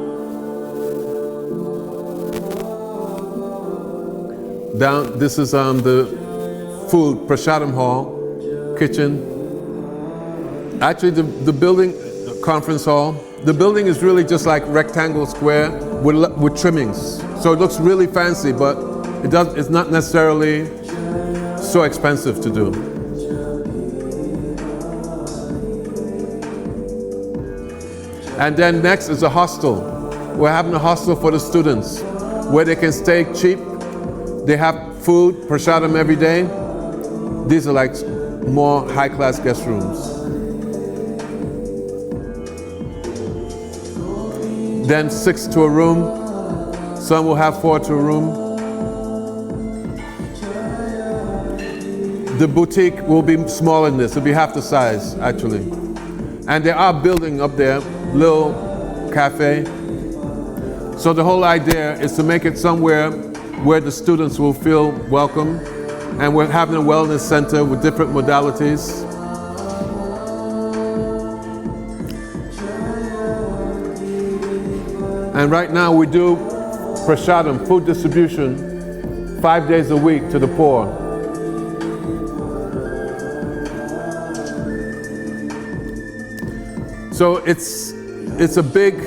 Down, this is the food, prasadam hall, kitchen. Actually, the building, conference hall, the building is really just like rectangle square with trimmings. So it looks really fancy, but it's not necessarily so expensive to do. And then next is a hostel. We're having a hostel for the students where they can stay cheap. They have food, prasadam every day. These are like more high-class guest rooms. Then 6 to a room. Some will have 4 to a room. The boutique will be smaller than this. It'll be half the size, actually. And they are building up there, little cafe. So the whole idea is to make it somewhere where the students will feel welcome, and we're having a wellness center with different modalities. And right now we do prasadam, food distribution, 5 days a week to the poor. So it's a big,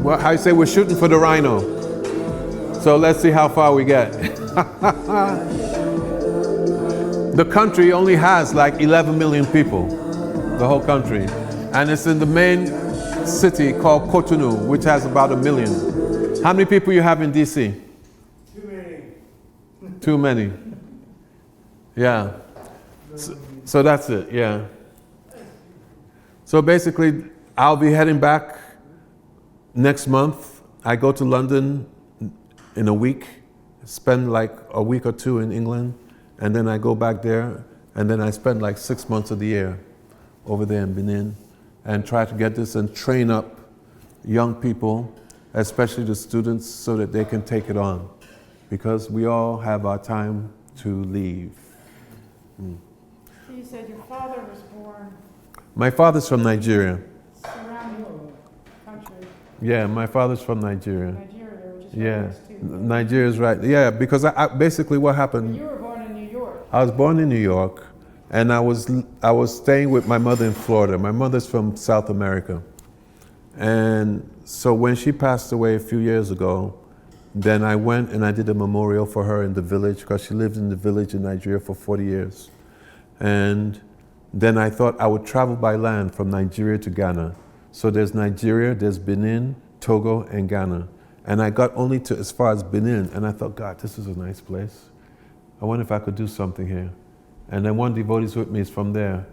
well, how you say, we're shooting for the rhino. So let's see how far we get. The country only has like 11 million people, the whole country. And it's in the main city called Cotonou, which has about 1 million. How many people you have in DC? Too many. Too many. Yeah. So that's it, yeah. So basically, I'll be heading back next month. I go to London in a week, spend like a week or 2 in England, and then I go back there, and then I spend like 6 months of the year over there in Benin, and try to get this and train up young people, especially the students, so that they can take it on. Because we all have our time to leave. So you said your father was born My father's from Nigeria. surrounding country, Yeah, my father's from Nigeria. Nigeria, which is Yeah, right next to. Nigeria's right. Yeah, because I basically what happened, You were born in New York. I was born in New York, and I was staying with my mother in Florida. My mother's from South America. And so when she passed away a few years ago, then I went and I did a memorial for her in the village, because she lived in the village in Nigeria for 40 years. And then I thought I would travel by land from Nigeria to Ghana. So there's Nigeria, there's Benin, Togo, and Ghana. And I got only to as far as Benin, and I thought, God, this is a nice place. I wonder if I could do something here. And then one devotee's with me is from there,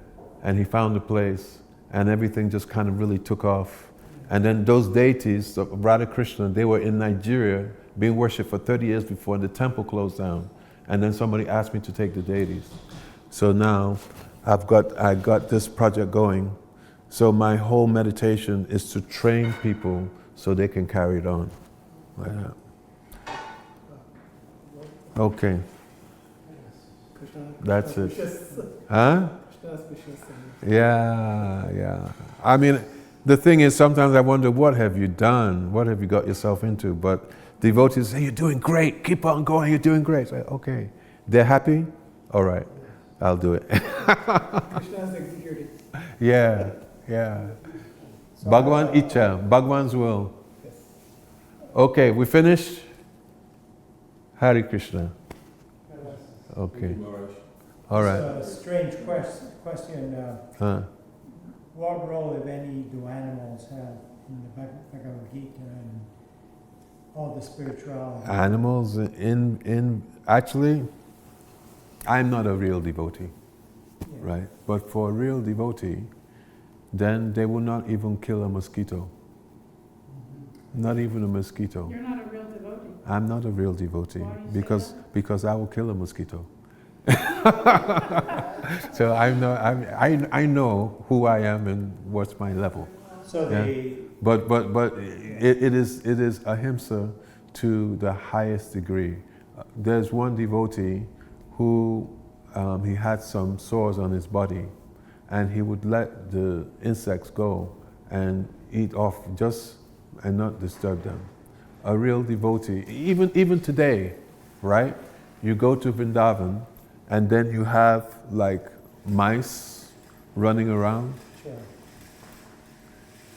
and he found a place, and everything just kind of really took off. And then those deities of Radha Krishna, they were in Nigeria being worshipped for 30 years before the temple closed down. And then somebody asked me to take the deities. So now I got this project going. So my whole meditation is to train people so they can carry it on. Like that. Okay. That's it. Huh? Yeah. I mean, the thing is, sometimes I wonder, what have you done? What have you got yourself into? But devotees say, you're doing great. Keep on going. You're doing great. So, okay. They're happy? All right. I'll do it. Krishna's executed. Yeah. So, Bhagwan Icha, Bhagwan's will. Yes. Okay, we finished? Hare Krishna. Okay. All right. It's a strange question. What role, if any, do animals have in the Bhagavad Gita and all the spirituality? Animals actually, I'm not a real devotee, Yeah. right? But for a real devotee, then they will not even kill a mosquito. Not even a mosquito. You're not a real devotee. I'm not a real devotee Why do you say because I will kill a mosquito. So I know who I am and what's my level. So Yeah. But it is ahimsa to the highest degree. There's one devotee who he had some sores on his body, and he would let the insects go and eat off and not disturb them. A real devotee, even today, right? You go to Vrindavan, and then you have like mice running around. Sure.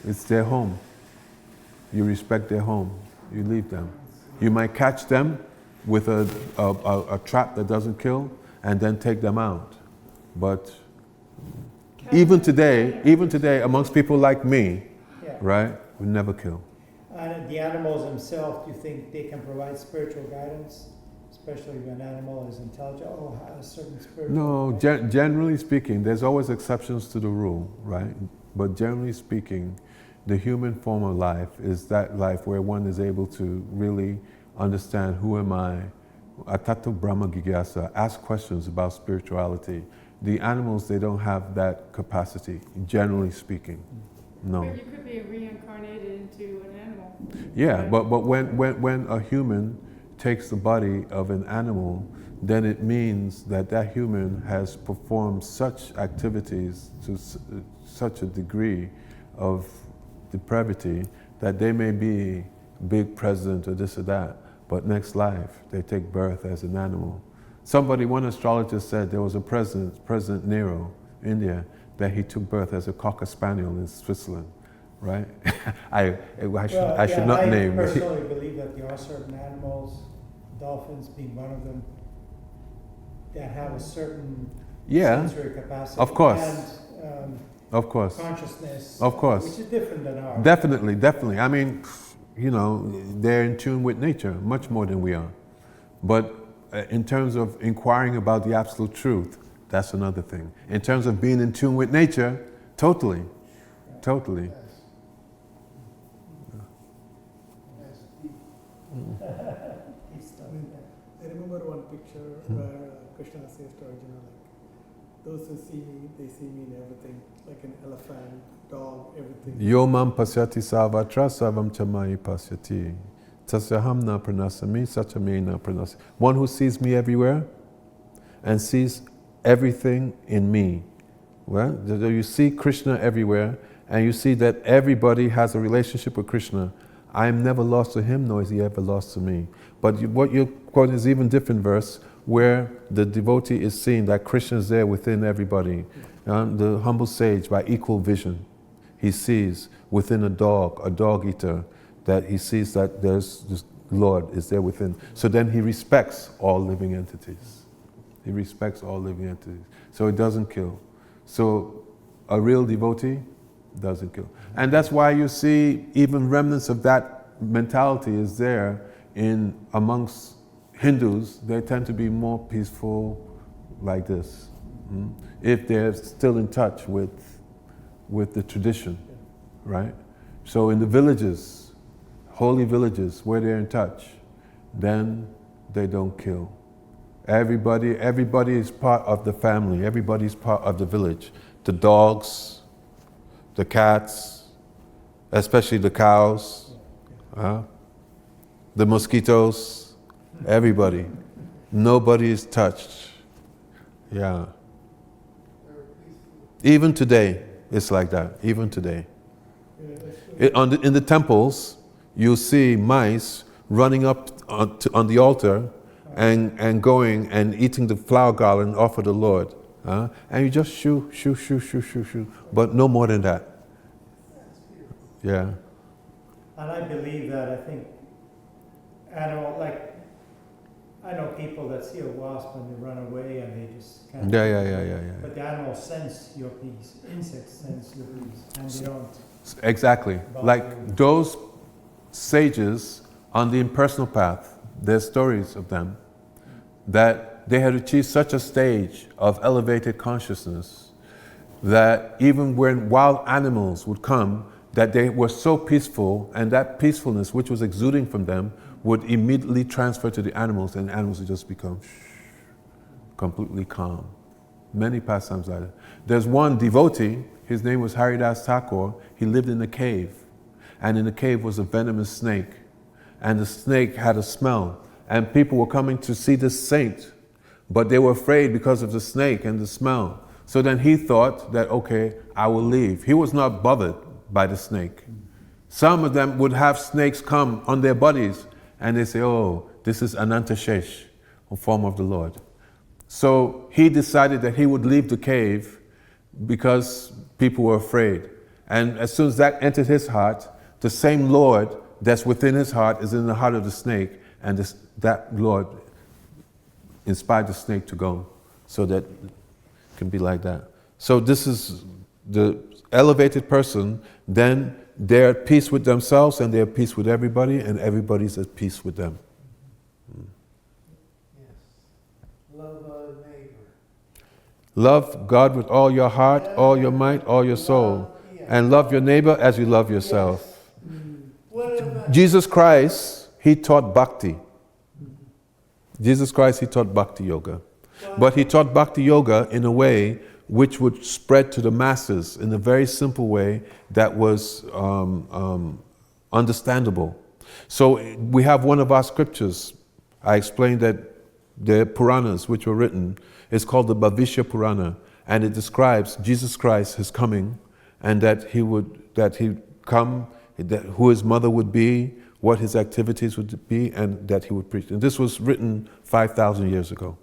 It's their home. You respect their home. You leave them. You might catch them with a trap that doesn't kill, and then take them out. But even today, amongst people like me, Yeah. right, we never kill. The animals themselves, do you think they can provide spiritual guidance? Especially when an animal is intelligent or has certain spiritual No, guidance? generally speaking, there's always exceptions to the rule, right? But generally speaking, the human form of life is that life where one is able to really understand who am I, Atato Brahma Gigyasa, ask questions about spirituality. The animals, they don't have that capacity, generally speaking. No. But you could be reincarnated into an animal. Yeah, but when a human takes the body of an animal, then it means that that human has performed such activities to such a degree of depravity that they may be big president or this or that, but next life they take birth as an animal. One astrologer said there was a President Nero, India, that he took birth as a Cocker Spaniel in Switzerland, right? I should not name. I personally believe that there are certain animals, dolphins being one of them, that have a certain sensory capacity. Of course. And Of course. consciousness. Of course. Which is different than ours. Definitely. I mean, they're in tune with nature much more than we are. But in terms of inquiring about the absolute truth, that's another thing. In terms of being in tune with nature, totally. Totally. I remember one picture where Krishna says to Arjuna, like, those who see me, they see me in everything, like an elephant, dog, everything. Yo mam pasyati savatra savam chamai pasyati. Tasyaham na pranasami sachame na pranasami. One who sees me everywhere and sees everything in me. Well, you see Krishna everywhere and you see that everybody has a relationship with Krishna. I am never lost to him, nor is he ever lost to me. But what you're quoting is even different verse where the devotee is seeing that Krishna is there within everybody. The humble sage, by equal vision, he sees within a dog eater, that he sees that there's this Lord is there within. So then he respects all living entities. He respects all living entities. So it doesn't kill. So a real devotee doesn't kill. And that's why you see even remnants of that mentality is there amongst Hindus. They tend to be more peaceful like this. If they're still in touch with the tradition, right? So in the villages, holy villages, where they're in touch, then they don't kill. Everybody is part of the family. Everybody's part of the village. The dogs, the cats, especially the cows, the mosquitoes, everybody. Nobody is touched. Yeah. Even today, it's like that. Even today. In the temples, you'll see mice running up on the altar and going and eating the flower garland offered the Lord. And you just shoot, but no more than that. Yeah. And I believe that. I think animal, like, I know people that see a wasp and they run away and they just kind of... Yeah. But the animals sense your peace. Insects sense your peace. And they don't... Exactly. Like those sages on the impersonal path, there's stories of them that they had achieved such a stage of elevated consciousness that even when wild animals would come, that they were so peaceful, and that peacefulness which was exuding from them would immediately transfer to the animals, and the animals would just become completely calm. Many pastimes like that. There's one devotee, his name was Haridas Thakur. He lived in a cave, and in the cave was a venomous snake, and the snake had a smell, and people were coming to see this saint, but they were afraid because of the snake and the smell. So then he thought that, okay, I will leave. He was not bothered by the snake. Some of them would have snakes come on their bodies, and they say, oh, this is Anantashesh, a form of the Lord. So he decided that he would leave the cave because people were afraid. And as soon as that entered his heart, the same Lord that's within his heart is in the heart of the snake, and that Lord inspired the snake to go, so that it can be like that. So this is the elevated person, then they're at peace with themselves and they're at peace with everybody, and everybody's at peace with them. Yes. Love our neighbor. Love God with all your heart, all your might, all your soul, and love your neighbor as you love yourself. Jesus Christ, he taught bhakti. Jesus Christ, he taught bhakti yoga. But he taught bhakti yoga in a way which would spread to the masses in a very simple way that was understandable. So we have one of our scriptures. I explained that the Puranas which were written is called the Bhavishya Purana, and it describes Jesus Christ, his coming, and that he'd come, who his mother would be, what his activities would be, and that he would preach. And this was written 5,000 years ago.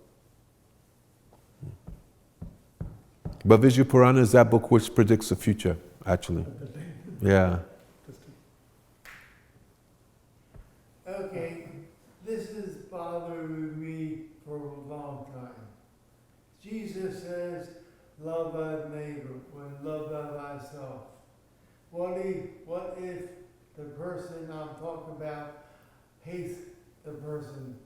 Bhavishya Purana is that book which predicts the future, actually. Yeah. Okay, this has bothered me for a long time. Jesus says, love thy neighbor when love thy thyself. What if the person I'm talking about hates the person?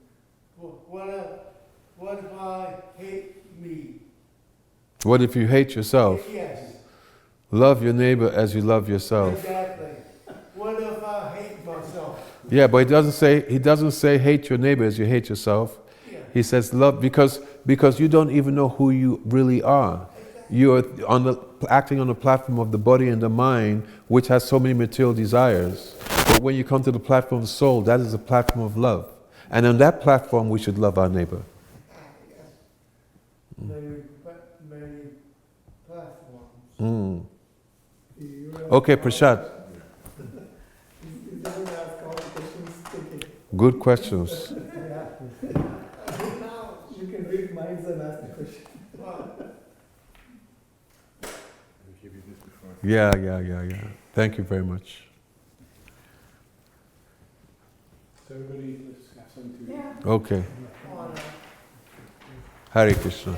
What if I hate me? What if you hate yourself? Yes. Love your neighbor as you love yourself. Exactly. What if I hate myself? Yeah, but he doesn't say hate your neighbor as you hate yourself. Yeah. He says love because you don't even know who you really are. You're acting on the platform of the body and the mind, which has so many material desires. But when you come to the platform of the soul, that is a platform of love. And on that platform, we should love our neighbor. Many platforms. Mm. Okay, Prashad. Good questions. You can read minds and ask the question. Yeah. Thank you very much. Everybody, let's have some tea. Yeah. Okay. Hare Krishna.